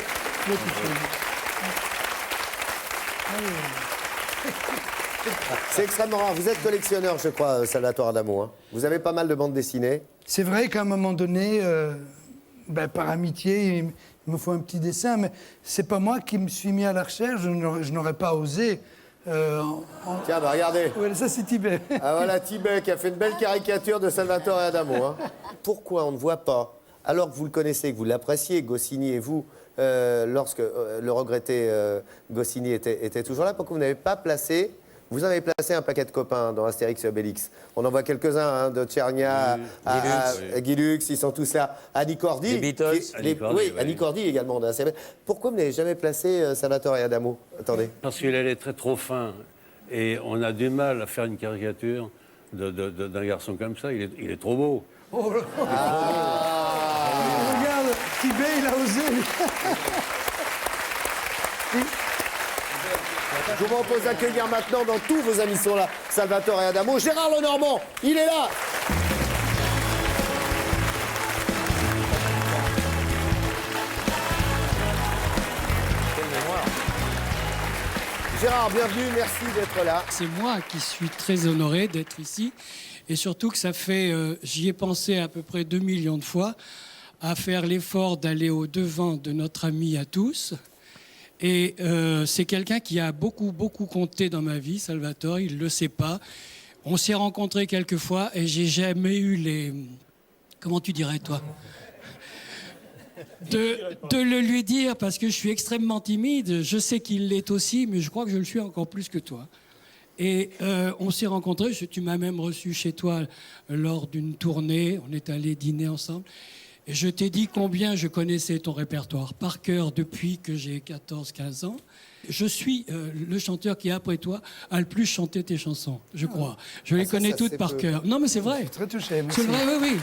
C'est extrêmement rare. Vous êtes collectionneur, je crois, Salvatore Adamo. Hein. Vous avez pas mal de bandes dessinées. C'est vrai qu'à un moment donné, par amitié, il me faut un petit dessin, mais c'est pas moi qui me suis mis à la recherche, je n'aurais pas osé. Tiens, regardez. Ouais, ça, c'est Tibet. Ah voilà, Tibet qui a fait une belle caricature de Salvatore Adamo. Hein. Pourquoi on ne voit pas, alors que vous le connaissez, que vous l'appréciez, Goscinny et vous, lorsque le regretté Goscinny était toujours là, pourquoi vous n'avez pas placé... Vous avez placé un paquet de copains dans Astérix et Obélix. On en voit quelques-uns, hein, de Tchernia à Guy Lux, ils sont tous là. Annie Cordy. Les Beatles. Oui, Annie Cordy également. Pourquoi vous n'avez jamais placé Salvatore Adamo? Attendez. Parce qu'il allait trop fin. Et on a du mal à faire une caricature d'un garçon comme ça. Il est trop beau. Oh, regarde, Tibet, il a osé. Je vous propose d'accueillir maintenant, dans tous vos amis sont là, Salvatore Adamo. Gérard Lenormand, il est là. Gérard, bienvenue, merci d'être là. C'est moi qui suis très honoré d'être ici. Et surtout que ça fait, j'y ai pensé à peu près 2 millions de fois, à faire l'effort d'aller au-devant de notre ami à tous. Et c'est quelqu'un qui a beaucoup compté dans ma vie, Salvatore, il ne le sait pas. On s'est rencontrés quelques fois et j'ai jamais eu les... Comment tu dirais, toi? De le lui dire, parce que je suis extrêmement timide. Je sais qu'il l'est aussi, mais je crois que je le suis encore plus que toi. Et on s'est rencontrés, tu m'as même reçu chez toi lors d'une tournée, on est allés dîner ensemble. Et je t'ai dit combien je connaissais ton répertoire par cœur depuis que j'ai 14-15 ans. Je suis le chanteur qui, après toi, a le plus chanté tes chansons, je crois. Je les connais toutes par cœur. Non, mais c'est vrai. Très touché, merci. C'est vrai, oui.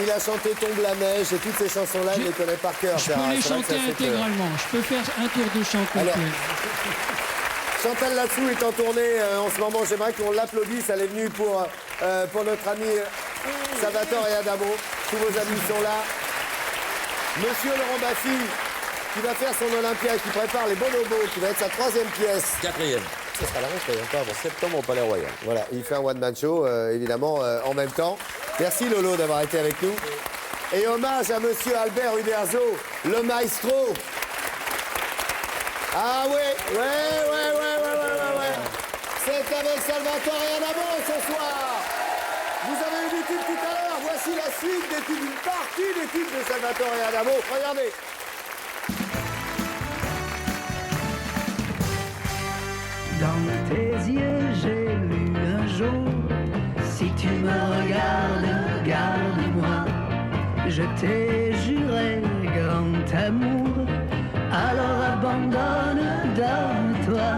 Il a chanté Tombe la neige et toutes ces chansons-là, il les connaît par cœur. Je peux les chanter intégralement. Je peux faire un tour de chant complet. Alors, Chantal Latsou est en tournée en ce moment. J'aimerais qu'on l'applaudisse. Elle est venue pour notre ami Salvatore et Adamo. Tous vos amis sont là. Monsieur Laurent Baffy, qui va faire son Olympia et qui prépare les Bonobos, qui va être sa 3e pièce. 4e. Ce sera la rentrée encore. En septembre au Palais Royal. Voilà, il fait un one-man show, évidemment, en même temps. Merci Lolo d'avoir été avec nous. Et hommage à monsieur Albert Uderzo, le maestro. Ah ouais. C'est avec Salvatore et Adamo ce soir. Vous avez eu des tubes tout à l'heure. Voici la suite des tubes, une partie des tubes de Salvatore et Adamo. Regardez. Dans tes yeux, j'ai lu un jour, si tu me regardes, garde-moi. Je t'ai juré grand amour, alors abandonne, donne-toi.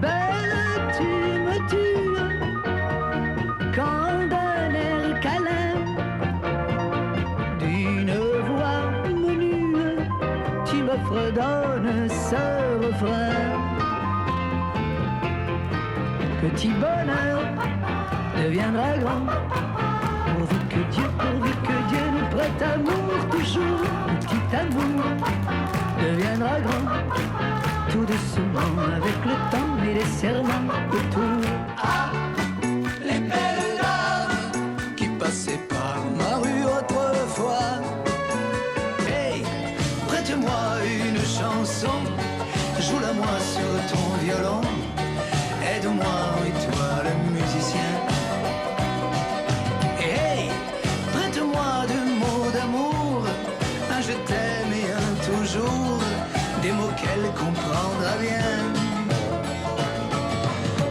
Belle, tu me tues, quand d'un air câlin, d'une voix menue, tu me fredonnes ce refrain. Petit bonheur deviendra grand, pourvu que Dieu nous prête amour toujours. Petit amour deviendra grand, tout doucement avec le temps et les serments autour. Ah, les belles dames qui passaient par ma rue autrefois. Hey, prête-moi une chanson, joue-la-moi sur ton violon. Aide-moi, et toi le musicien. Hey, prête-moi 2 mots d'amour, un je t'aime et un toujours, des mots qu'elle comprendra bien.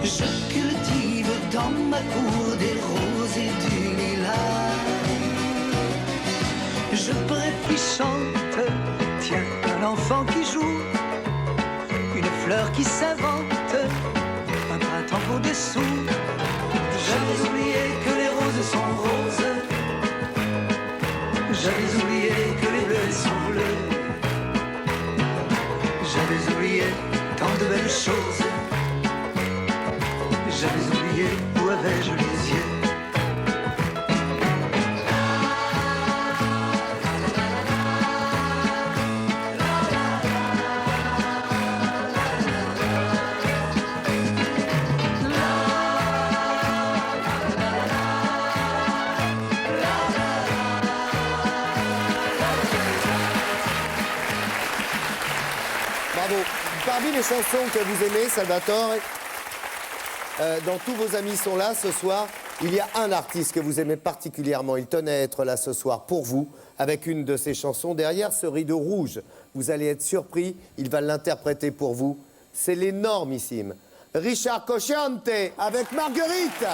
Je cultive dans ma cour des roses et du lilas. Je puis chante, tiens, un enfant qui joue, une fleur qui s'invente, au-dessous. J'avais oublié que les roses sont roses, j'avais oublié que les bleus sont bleus, j'avais oublié tant de belles choses, j'avais oublié où avais-je les yeux. Parmi les chansons que vous aimez, Salvatore, dans Tous vos amis sont là ce soir, il y a un artiste que vous aimez particulièrement. Il tenait à être là ce soir pour vous, avec une de ses chansons. Derrière ce rideau rouge, vous allez être surpris, il va l'interpréter pour vous. C'est l'énormissime Richard Cosciante avec Marguerite.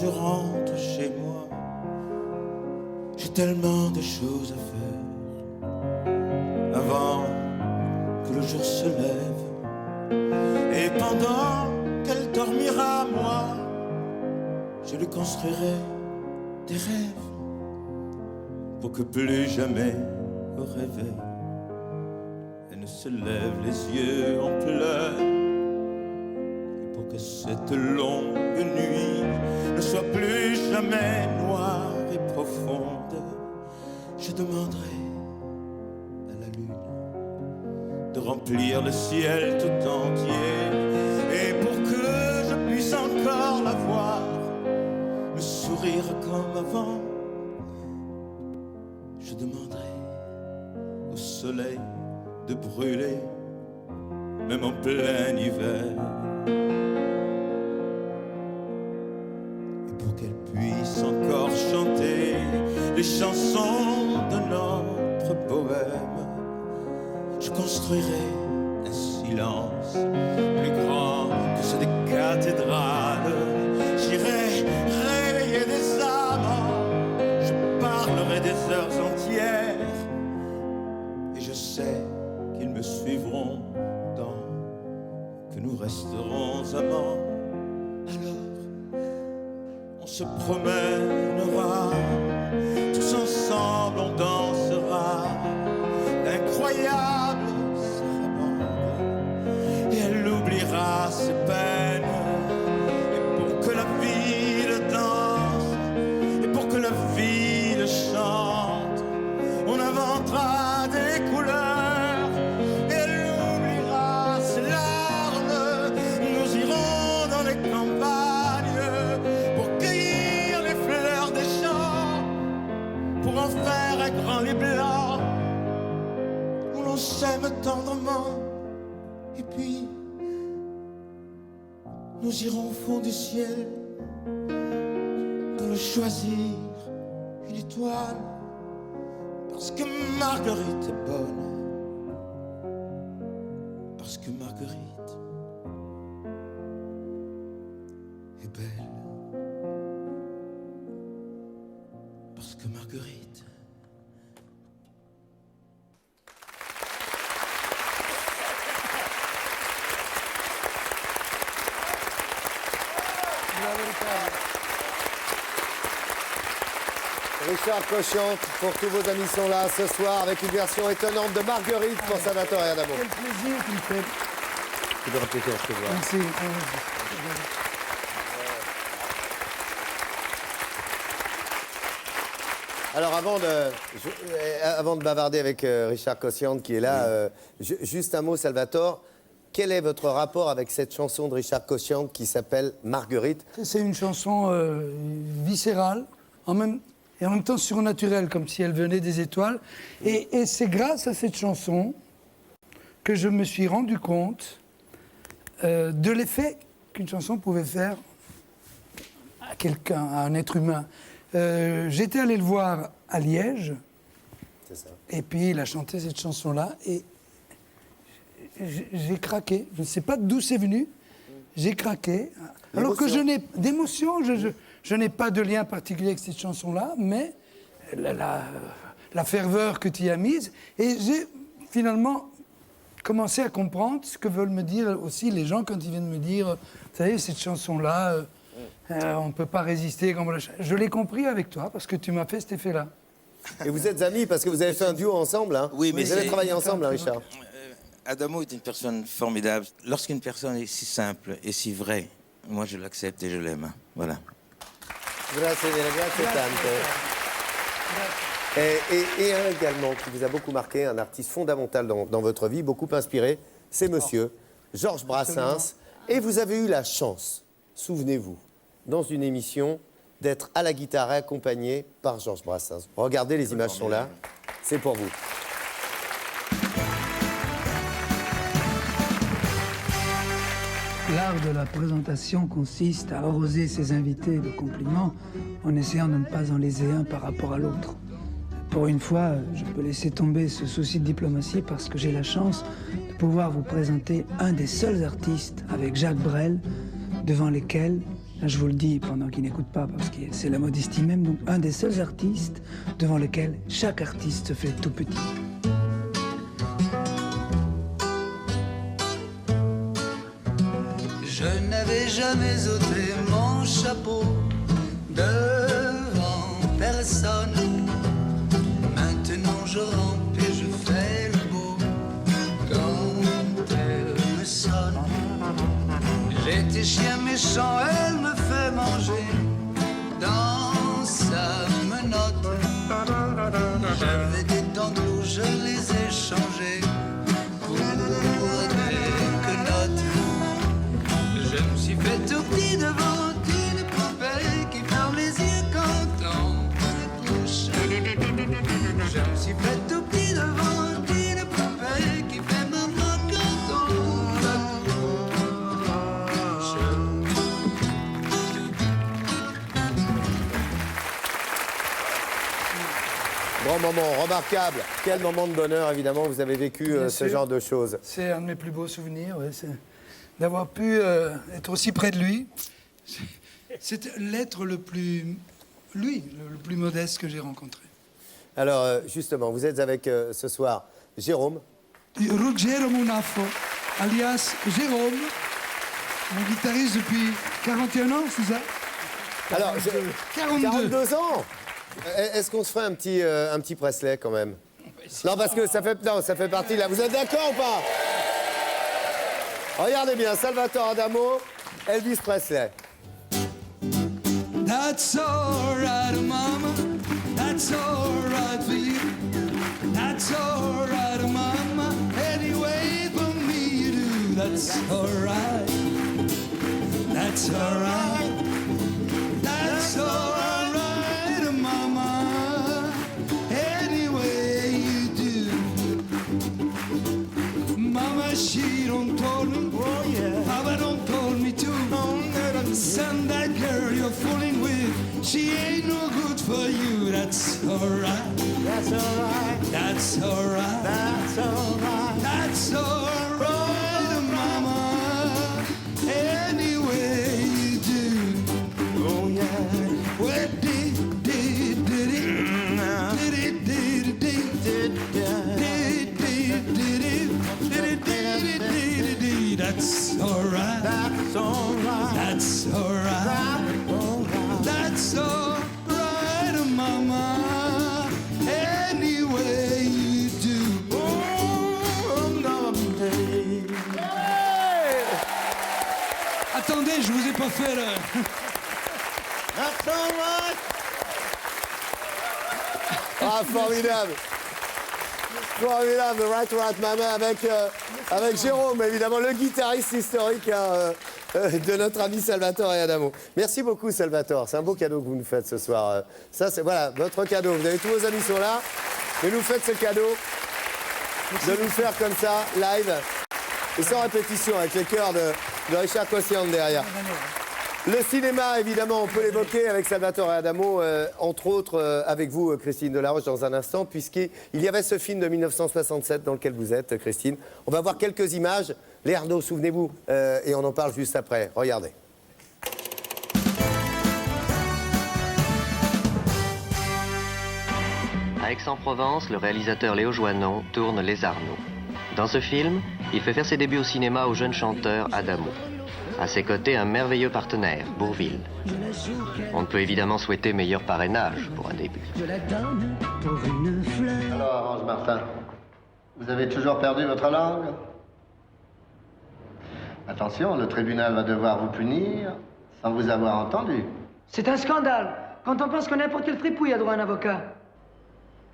Je rentre chez moi, j'ai tellement de choses à faire avant que le jour se lève. Et pendant qu'elle dormira, moi, je lui construirai des rêves pour que plus jamais au réveil elle ne se lève les yeux en pleurs. Que cette longue nuit ne soit plus jamais noire et profonde. Je demanderai à la lune de remplir le ciel tout entier, et pour que je puisse encore la voir me sourire comme avant, je demanderai au soleil de brûler même en plein hiver. Puisse encore chanter les chansons de notre poème. Je construirai un silence plus grand que ceux des cathédrales. J'irai réveiller des âmes, je parlerai des que nous resterons amants. Alors, on se promènera, tous ensemble on dansera l'incroyable sarabande, et elle oubliera ses peines. Et pour que la ville danse, et pour que la ville chante, on inventera des couleurs, et elle oubliera ses larmes. Nous irons dans les campagnes pour cueillir les fleurs des champs, pour en faire un grand lit blanc où l'on s'aime tendrement. Et puis nous irons au fond du ciel pour choisir une étoile, parce que Marguerite est bonne, parce que Marguerite est belle, parce que Marguerite. Richard Cochian, pour tous vos amis sont là ce soir avec une version étonnante de Marguerite pour Salvatore Adamo. Quel plaisir qu'il fait. Tu peux répéter, je te vois. Merci. Alors avant de bavarder avec Richard Cochian qui est là, juste un mot Salvatore. Quel est votre rapport avec cette chanson de Richard Cochian qui s'appelle Marguerite? C'est une chanson viscérale, et en même temps surnaturelle, comme si elle venait des étoiles. Et c'est grâce à cette chanson que je me suis rendu compte de l'effet qu'une chanson pouvait faire à quelqu'un, à un être humain. J'étais allé le voir à Liège, et puis il a chanté cette chanson-là, et j'ai craqué. Je ne sais pas d'où c'est venu, j'ai craqué. Alors que je n'ai d'émotion, je n'ai pas de lien particulier avec cette chanson-là, mais la ferveur que tu y as mise, et j'ai finalement commencé à comprendre ce que veulent me dire aussi les gens quand ils viennent me dire, vous savez, cette chanson-là, on ne peut pas résister. Je l'ai compris avec toi, parce que tu m'as fait cet effet-là. Et vous êtes amis, parce que vous avez fait un duo ensemble, hein? Oui, mais vous avez travaillé ensemble, hein, Richard? Adamo est une personne formidable. Lorsqu'une personne est si simple et si vraie, moi je l'accepte et je l'aime. Voilà. Grazie tanto. Et un également qui vous a beaucoup marqué, un artiste fondamental dans votre vie, beaucoup inspiré, c'est monsieur Georges Brassens. Et vous avez eu la chance, souvenez-vous, dans une émission, d'être à la guitare accompagné par Georges Brassens. Regardez, les images sont là, c'est pour vous. L'art de la présentation consiste à arroser ses invités de compliments en essayant de ne pas en léser un par rapport à l'autre. Pour une fois, je peux laisser tomber ce souci de diplomatie parce que j'ai la chance de pouvoir vous présenter un des seuls artistes avec Jacques Brel devant lesquels, là je vous le dis pendant qu'il n'écoute pas parce que c'est la modestie même, donc un des seuls artistes devant lesquels chaque artiste se fait tout petit. Je n'avais jamais ôté mon chapeau devant personne. Maintenant je rampe et je fais le beau quand elle me sonne. J'étais chien méchant, elle me fait manger dans sa menotte. J'avais des dents de loup, je les ai changées pour des quenottes. Je me suis fait tout petit devant une poupée qui ferme les yeux quand on me touche. Je me suis fait tout petit devant une poupée qui fait maman quand on me touche. Grand moment, remarquable. Quel moment de bonheur, évidemment, vous avez vécu ce genre de choses. C'est un de mes plus beaux souvenirs, ouais, d'avoir pu être aussi près de lui. C'est l'être le plus modeste que j'ai rencontré. Alors, justement, vous êtes avec ce soir Jérôme. Ruggero Munafo. alias Jérôme, mon guitariste depuis 41 ans, c'est ça? Alors, 42 ans. Est-ce qu'on se ferait un petit Presley quand même? Non, parce que ça fait partie là. Vous êtes d'accord ou pas? Regardez bien, Salvatore Adamo, Elvis Presley. That's all right, mama. That's all right for you. That's all right, mama. Any way for me to do. That's all right. That's all right. That's all right, mama. Any way you do. Mama, she don't told me. Oh yeah. Papa don't told me to. Son, that girl you're fooling with, she ain't no good for you. That's alright. That's alright. That's alright. That's alright. That's alright, mama. Any way you do. Oh yeah. Well, that's alright. That's alright. That's alright. That's alright, mama. Any way you do. Oh, Attendez, je vous ai pas fait là. That's alright. Ah, formidable. Formidable, Right Mama, avec Jérôme, évidemment, le guitariste historique de notre ami Salvatore Adamo. Merci beaucoup, Salvatore. C'est un beau cadeau que vous nous faites ce soir. Ça, c'est voilà, votre cadeau. Vous avez tous vos amis sont là. Et nous faites ce cadeau de nous faire comme ça, live, et sans répétition, avec les chœurs de Richard Cossian derrière. Le cinéma, évidemment, on peut l'évoquer avec Salvatore Adamo, entre autres avec vous, Christine Delaroche, dans un instant, puisqu'il y avait ce film de 1967 dans lequel vous êtes, Christine. On va voir quelques images. Les Arnaud, souvenez-vous, et on en parle juste après. Regardez. À Aix-en-Provence, le réalisateur Léo Joinnon tourne Les Arnaud. Dans ce film, il fait faire ses débuts au cinéma au jeune chanteur Adamo. À ses côtés, un merveilleux partenaire, Bourvil. On ne peut évidemment souhaiter meilleur parrainage pour un début. Alors, Ange Martin, vous avez toujours perdu votre langue? Attention, le tribunal va devoir vous punir sans vous avoir entendu. C'est un scandale. Quand on pense que n'importe quel fripouille a droit à un avocat.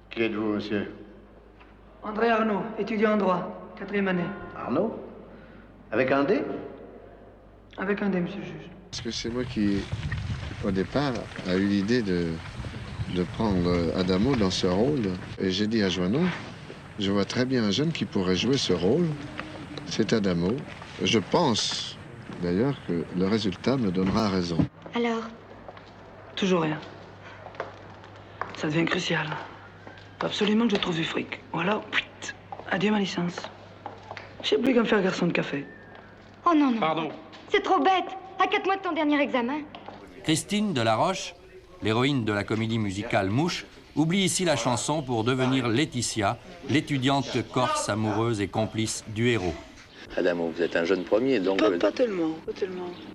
Qui êtes-vous, monsieur? André Arnaud, étudiant en droit, 4e année. Arnaud? Avec un D? Avec un D, monsieur le juge. Parce que c'est moi qui, au départ, a eu l'idée de prendre Adamo dans ce rôle. Et j'ai dit à Joinnon, je vois très bien un jeune qui pourrait jouer ce rôle. C'est Adamo. Je pense, d'ailleurs, que le résultat me donnera raison. Alors? Toujours rien. Ça devient crucial. Faut absolument que je trouve du fric. Ou alors, adieu ma licence. Je sais plus qu'à me faire garçon de café. Oh non, non. Pardon. C'est trop bête. À 4 mois de ton dernier examen. Christine Delaroche, l'héroïne de la comédie musicale Mouche, oublie ici la chanson pour devenir Laetitia, l'étudiante corse amoureuse et complice du héros. Adamo, vous êtes un jeune premier, donc... Pas tellement.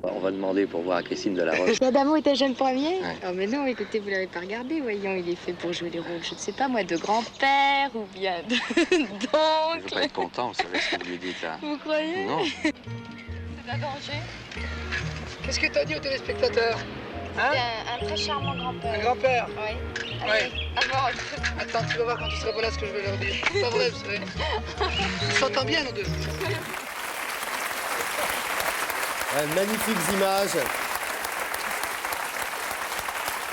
On va demander pour voir à Christine Delaroche. Adamo est un jeune premier? Ouais. Oh mais non, écoutez, vous l'avez pas regardé, voyons, il est fait pour jouer les rôles, je ne sais pas moi, de grand-père ou bien de... Je ne d'oncle. veux pas être content, vous savez ce que vous lui dites, là. Vous croyez? Non. C'est un danger? Qu'est-ce que t'as dit aux téléspectateurs? Hein? C'est un très charmant grand-père. Un grand-père? Oui. Ouais. Avant. Attends, tu vas voir quand tu seras pas là ce que je vais leur dire. C'est pas vrai, vous savez. On s'entend bien, nous deux. Magnifiques images.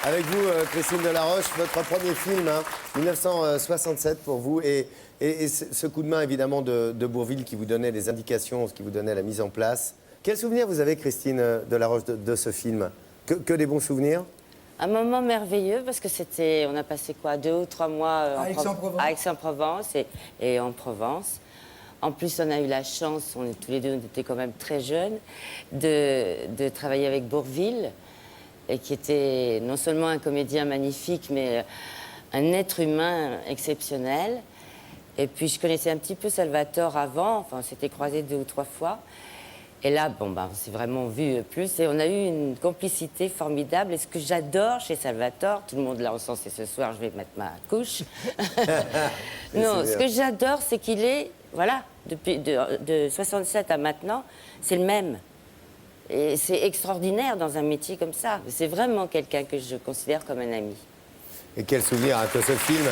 Avec vous, Christine Delaroche, votre premier film, 1967 pour vous, et ce coup de main évidemment de Bourvil qui vous donnait des indications, qui vous donnait la mise en place. Quel souvenir vous avez, Christine Delaroche, de ce film? Que des bons souvenirs? Un moment merveilleux parce que c'était, on a passé quoi, 2 ou 3 mois à Aix-en-Provence et en Provence. En plus, on a eu la chance, on est tous les deux, on était quand même très jeunes, de travailler avec Bourvil, et qui était non seulement un comédien magnifique, mais un être humain exceptionnel. Et puis je connaissais un petit peu Salvatore avant, enfin on s'était croisés 2 ou 3 fois. Et là, bon, ben, on s'est vraiment vu plus et on a eu une complicité formidable. Et ce que j'adore chez Salvatore, tout le monde l'a encensé ce soir, je vais mettre ma couche. Non, ce que j'adore, c'est qu'il est, voilà, depuis de 67 à maintenant, c'est le même. Et c'est extraordinaire dans un métier comme ça. C'est vraiment quelqu'un que je considère comme un ami. Et quel souvenir hein, que ce film.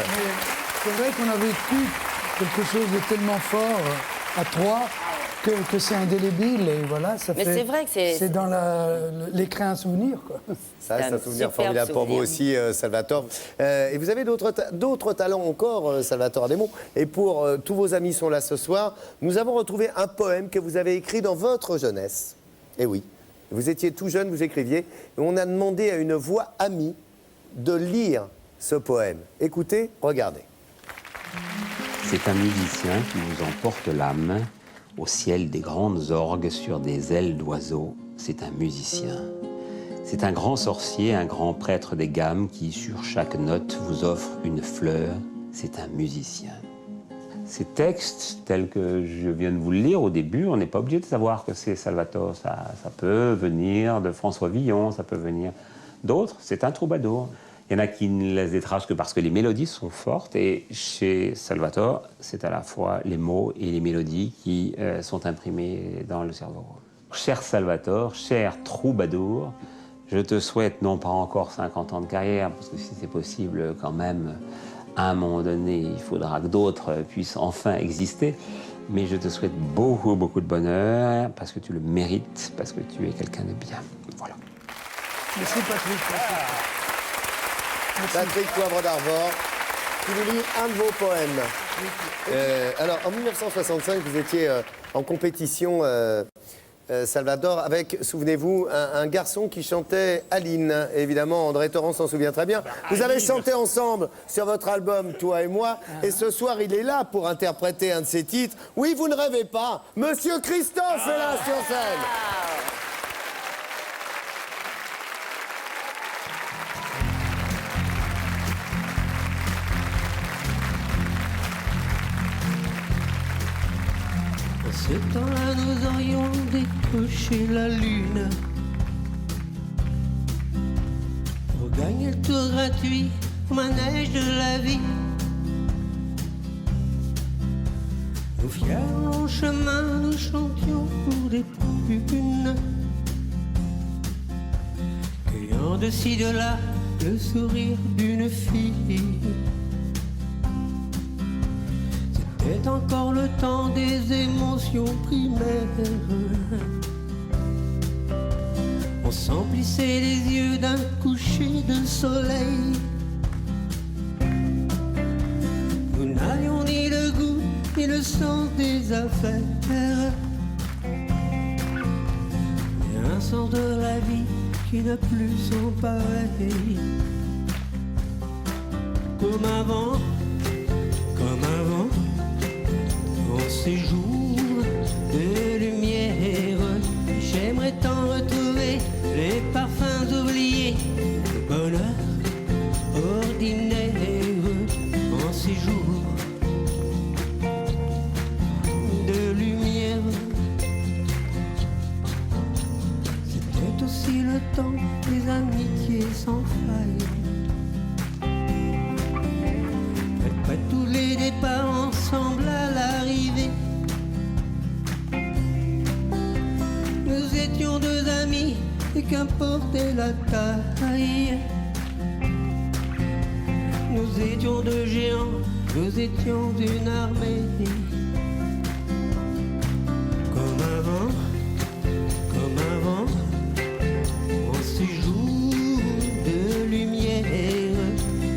C'est vrai qu'on a vécu quelque chose de tellement fort à 3 que c'est indélébile et voilà, ça Mais fait... c'est vrai que c'est dans l'écran un souvenir, quoi. Ça reste un souvenir formidable pour vous aussi, Salvatore. Et vous avez d'autres talents encore, Salvatore Adamo. Et pour tous vos amis sont là ce soir, nous avons retrouvé un poème que vous avez écrit dans votre jeunesse. Et oui, vous étiez tout jeune, vous écriviez, et on a demandé à une voix amie de lire ce poème. Écoutez, regardez. C'est un musicien qui vous emporte l'âme au ciel des grandes orgues sur des ailes d'oiseaux. C'est un musicien. C'est un grand sorcier, un grand prêtre des gammes qui, sur chaque note, vous offre une fleur. C'est un musicien. Ces textes, tels que je viens de vous le lire au début, on n'est pas obligé de savoir que c'est Salvatore. Ça peut venir de François Villon, ça peut venir d'autres. C'est un troubadour. Il y en a qui ne laissent des traces que parce que les mélodies sont fortes. Et chez Salvatore, c'est à la fois les mots et les mélodies qui sont imprimés dans le cerveau. Cher Salvatore, cher troubadour, je te souhaite non pas encore 50 ans de carrière, parce que si c'est possible quand même, à un moment donné, il faudra que d'autres puissent enfin exister. Mais je te souhaite beaucoup, beaucoup de bonheur, parce que tu le mérites, parce que tu es quelqu'un de bien. Voilà. Merci Patrick. Patrick Poivre d'Arvor, qui nous lit un de vos poèmes. Alors, en 1965, vous étiez en compétition, Salvatore, avec, souvenez-vous, un garçon qui chantait Aline. Évidemment, André Torrent s'en souvient très bien. Vous avez chanté ensemble sur votre album, Toi et moi, et ce soir, il est là pour interpréter un de ses titres. Oui, vous ne rêvez pas, Monsieur Christophe est là sur scène. Ce temps-là, nous aurions décoché la lune pour gagner le tour gratuit au manège de la vie. Nous fiers en chemin, nous chantions pour des prunes, cueillant de ci de là le sourire d'une fille. C'était encore le temps des émotions primaires. On s'emplissait les yeux d'un coucher de soleil. Nous n'avions ni le goût ni le sens des affaires, mais un sens de la vie qui n'a plus son pareil. Comme avant, en ces jours de lumière, j'aimerais tant retrouver les parfums oubliés, le bonheur ordinaire. En ces jours de lumière, c'était aussi le temps des amitiés sans faille. Après tous les départs ensemble à l'arrivée, nous étions deux amis et qu'importait la taille. Nous étions deux géants, nous étions une armée. Comme avant, en ces jours de lumière,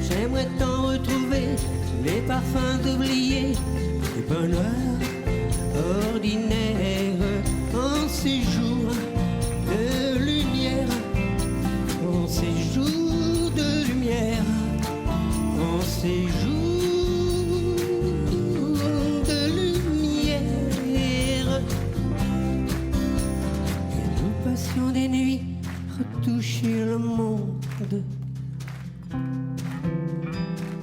j'aimerais tant retrouver les parfums oubliés, le bonheur ordinaire. En ces jours de lumière, en ces jours de lumière, en ces jours de lumière. Et nous passions des nuits retoucher le monde.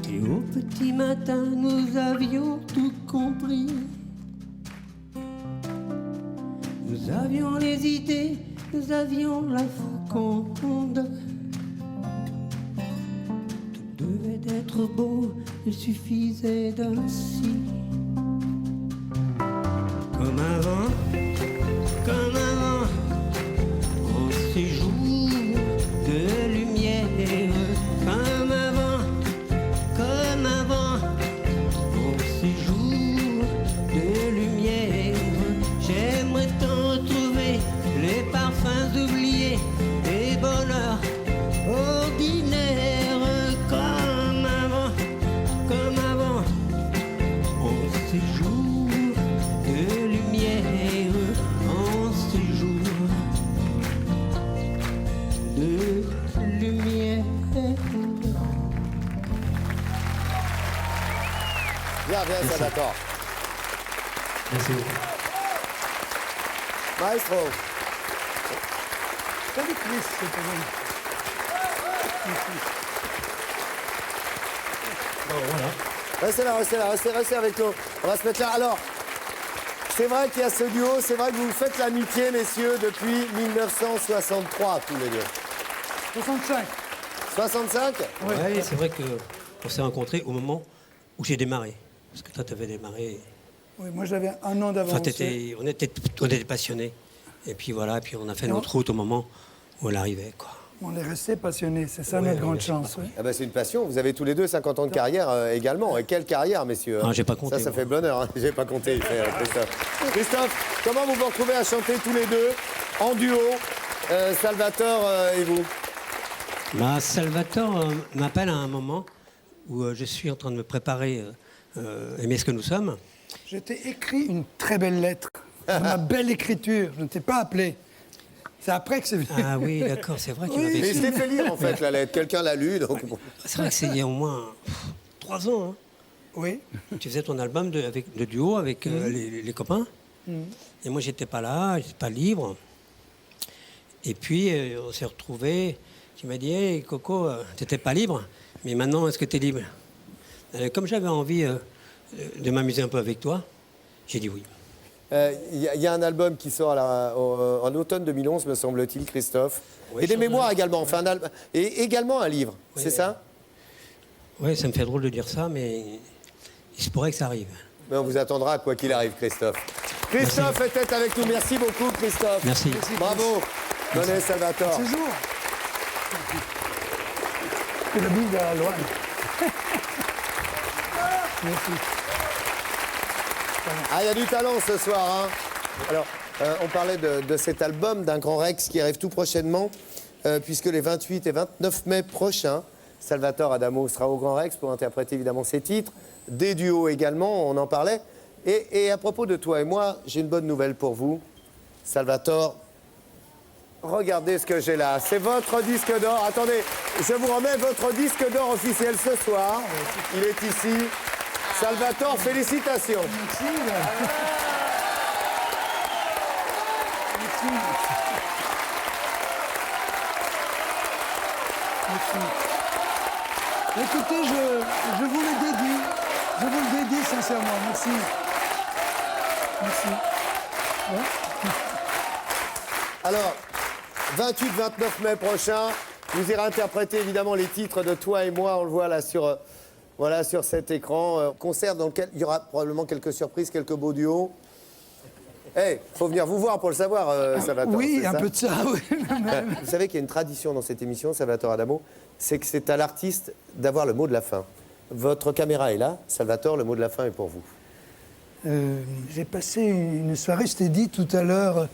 Et au petit petit matin, nous avions tout compris. Nous avions les idées, nous avions la faconde. Tout devait être beau, il suffisait d'un si. Comme avant, en ces jours de lumière. Comme avant, en ces jours de lumière. J'aimerais t'en retrouver les parfums oubliés, des bonheurs ordinaires. Comme avant, en ces jours de lumière, en ces jours de lumière. Bien, ça d'accord. Merci. Maestro. Salut Chris, c'est pas mal. Restez avec nous. On va se mettre là. Alors, c'est vrai qu'il y a ce duo, c'est vrai que vous faites l'amitié, messieurs, depuis 1963, tous les deux. 65. 65 Oui, c'est vrai qu'on s'est rencontrés au moment où j'ai démarré. Parce que toi, tu avais démarré. Oui, moi j'avais un an d'avance. Enfin, on était passionnés. Et puis voilà, puis on a fait notre route au moment où elle arrivait, quoi. On est restés passionnés, c'est ça notre grande chance. Oui. Ah bah, c'est une passion. Vous avez tous les deux 50 ans de carrière également. Et quelle carrière, messieurs. Ah, j'ai pas compté. Ça fait bonheur. Hein. J'ai pas compté, Christophe. Christophe, comment vous vous retrouvez à chanter tous les deux, en duo, Salvatore et vous? Salvatore m'appelle à un moment où je suis en train de me préparer Aimer ce que nous sommes. Je t'ai écrit une très belle lettre. Ma belle écriture. Je ne t'ai pas appelé. C'est après que c'est venu. Ah oui, d'accord, c'est vrai qu'il m'avait Mais fait. je t'ai fait lire, en fait, la lettre. Quelqu'un l'a lu, donc... C'est vrai que c'est il y a au moins 3 ans. Hein. Oui. Tu faisais ton album de duo avec les copains. Et moi, j'étais pas là, j'étais pas libre. Et puis, on s'est retrouvés. Tu m'as dit, hey, Coco, t'étais pas libre, mais maintenant, est-ce que t'es libre? Comme j'avais envie de m'amuser un peu avec toi, j'ai dit oui. Il y a un album qui sort en automne 2011, me semble-t-il, Christophe. Oui, et des mémoires également. Enfin, et également un livre, oui, c'est ça? Oui, ça me fait drôle de dire ça, mais il se pourrait que ça arrive. Mais on vous attendra quoi qu'il arrive, Christophe. Christophe Merci. était avec nous. Merci beaucoup, Christophe. Merci. Bravo. Bonne année, Salvatore. C'est jour. Que le bise à loin. Merci. Ah, il y a du talent ce soir. Hein. Alors, on parlait de cet album d'un Grand Rex qui arrive tout prochainement, puisque les 28 et 29 mai prochains, Salvatore Adamo sera au Grand Rex pour interpréter évidemment ses titres, des duos également, on en parlait. Et à propos de toi et moi, j'ai une bonne nouvelle pour vous. Salvatore, regardez ce que j'ai là. C'est votre disque d'or. Attendez, je vous remets votre disque d'or officiel ce soir. Il est ici. Salvatore, félicitations. Merci. Merci. Merci. Écoutez, je vous le dédie. Je vous le dédie sincèrement. Merci. Merci. Ouais. Alors, 28-29 mai prochain, vous irez interpréter évidemment les titres de Toi et moi. On le voit là sur cet écran. Concert dans lequel il y aura probablement quelques surprises, quelques beaux duos. Faut venir vous voir pour le savoir, Salvatore. Oui, un peu de ça, oui. Vous savez qu'il y a une tradition dans cette émission, Salvatore Adamo, c'est que c'est à l'artiste d'avoir le mot de la fin. Votre caméra est là, Salvatore, le mot de la fin est pour vous. J'ai passé une soirée, je t'ai dit tout à l'heure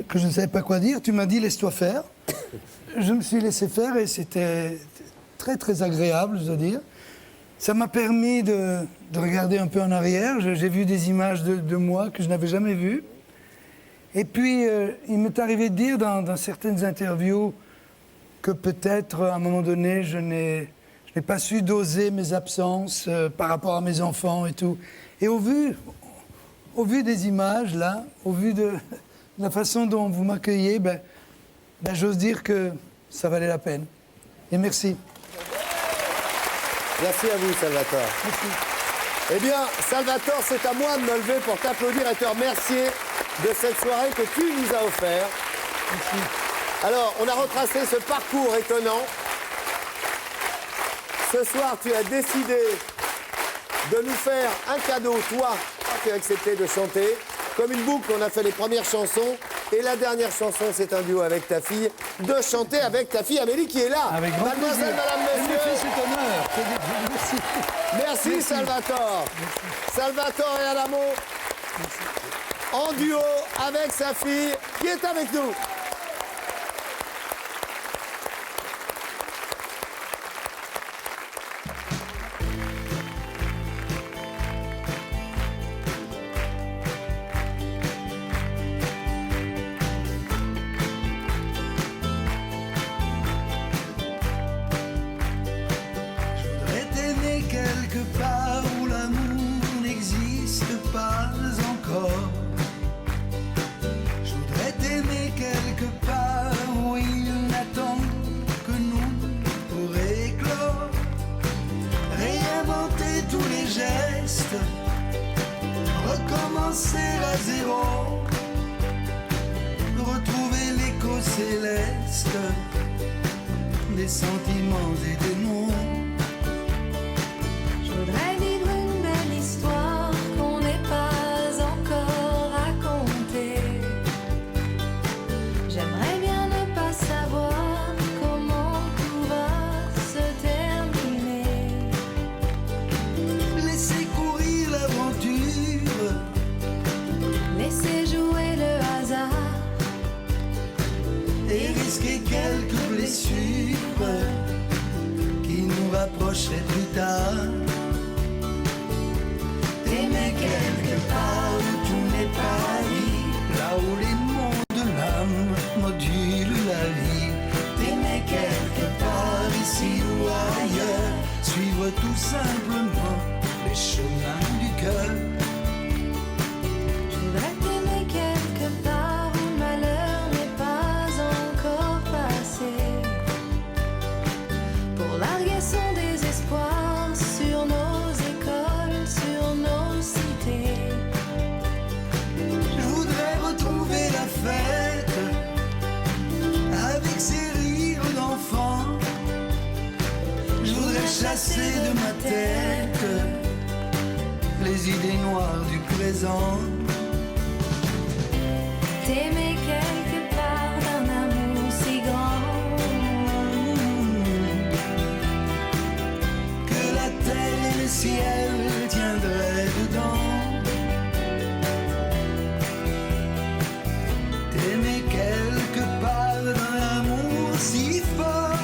que je ne savais pas quoi dire. Tu m'as dit laisse-toi faire. Je me suis laissé faire et c'était très très agréable, je dois dire. Ça m'a permis de regarder un peu en arrière. J'ai vu des images de moi que je n'avais jamais vues. Et puis, il m'est arrivé de dire dans certaines interviews que peut-être, à un moment donné, je n'ai pas su doser mes absences par rapport à mes enfants et tout. Et au vu des images, là, au vu de la façon dont vous m'accueillez, j'ose dire que ça valait la peine. Et merci. Merci à vous, Salvatore. Eh bien, Salvatore, c'est à moi de me lever pour t'applaudir et te remercier de cette soirée que tu nous as offert. Merci. Alors, on a retracé ce parcours étonnant. Ce soir, tu as décidé de nous faire un cadeau, toi, tu as accepté de chanter. Comme une boucle, on a fait les premières chansons. Et la dernière chanson, c'est un duo avec ta fille, de chanter avec ta fille Amélie qui est là. Avec grand plaisir. Mademoiselle, madame, Elle me messieurs. fait cet honneur. Merci. Merci, Salvatore. Salvatore et Adamo, en duo avec sa fille qui est avec nous. T'aimer quelque part où l'amour n'existe pas encore. Je voudrais t'aimer quelque part où il n'attend que nous pour éclore. Réinventer tous les gestes, recommencer à zéro, retrouver l'écho céleste des sentiments et des mots. Je voudrais vivre une belle histoire qu'on n'est pas encore racontée. J'aimerais bien ne pas savoir comment tout va se terminer. Laisser courir l'aventure, Laisser jouer le hasard et risquer quelques blessures qui nous rapprocheraient plus tard. T'aimer quelque part où tout n'est pas dit, là où les mots de l'âme modulent la vie. T'aimer quelque part ici ou ailleurs, suivre tout simplement les chemins du cœur. Je voudrais t'aimer quelque part où le malheur n'est pas encore passé, pour larguer son désespoir sur nos écoles, sur nos cités. Je voudrais retrouver la fête avec ses rires d'enfant. Je voudrais chasser de ma tête les idées noires du présent. T'aimer quelque part d'un amour si grand Que la terre et le ciel tiendraient dedans. T'aimer quelque part d'un amour si fort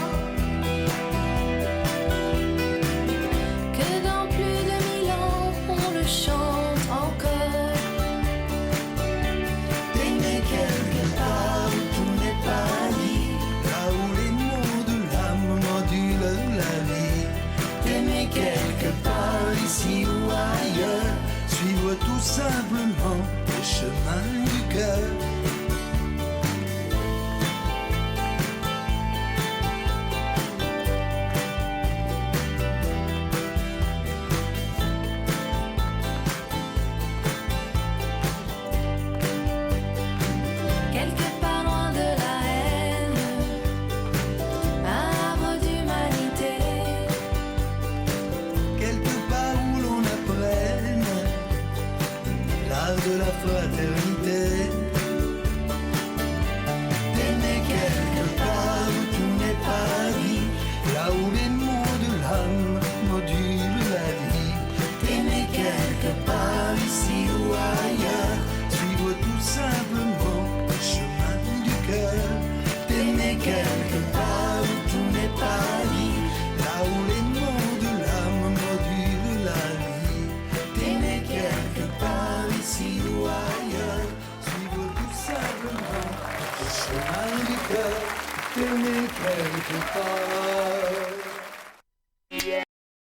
que dans plus de 1000 ans on le chante encore. T'aimer quelque part où tout n'est pas dit, là où les mots de l'âme modulent la vie. T'aimer quelque part ici ou ailleurs, suivre tout simplement le chemin du cœur. Quelque part loin de la haine, un arbre d'humanité. Quelque part où l'on apprenne l'art de la fraternité. T'aimer quelque part où tout n'est pas dit, là où les mots de l'âme modulent la vie. T'aimer quelque part ici ou ailleurs, suivre tout simplement le chemin du cœur. T'aimer quelque part où tout n'est pas dit, là où les mots de l'âme modulent la vie. T'aimer quelque part ici ou ailleurs, suivre tout simplement le chemin du cœur. T'aimer quelque part.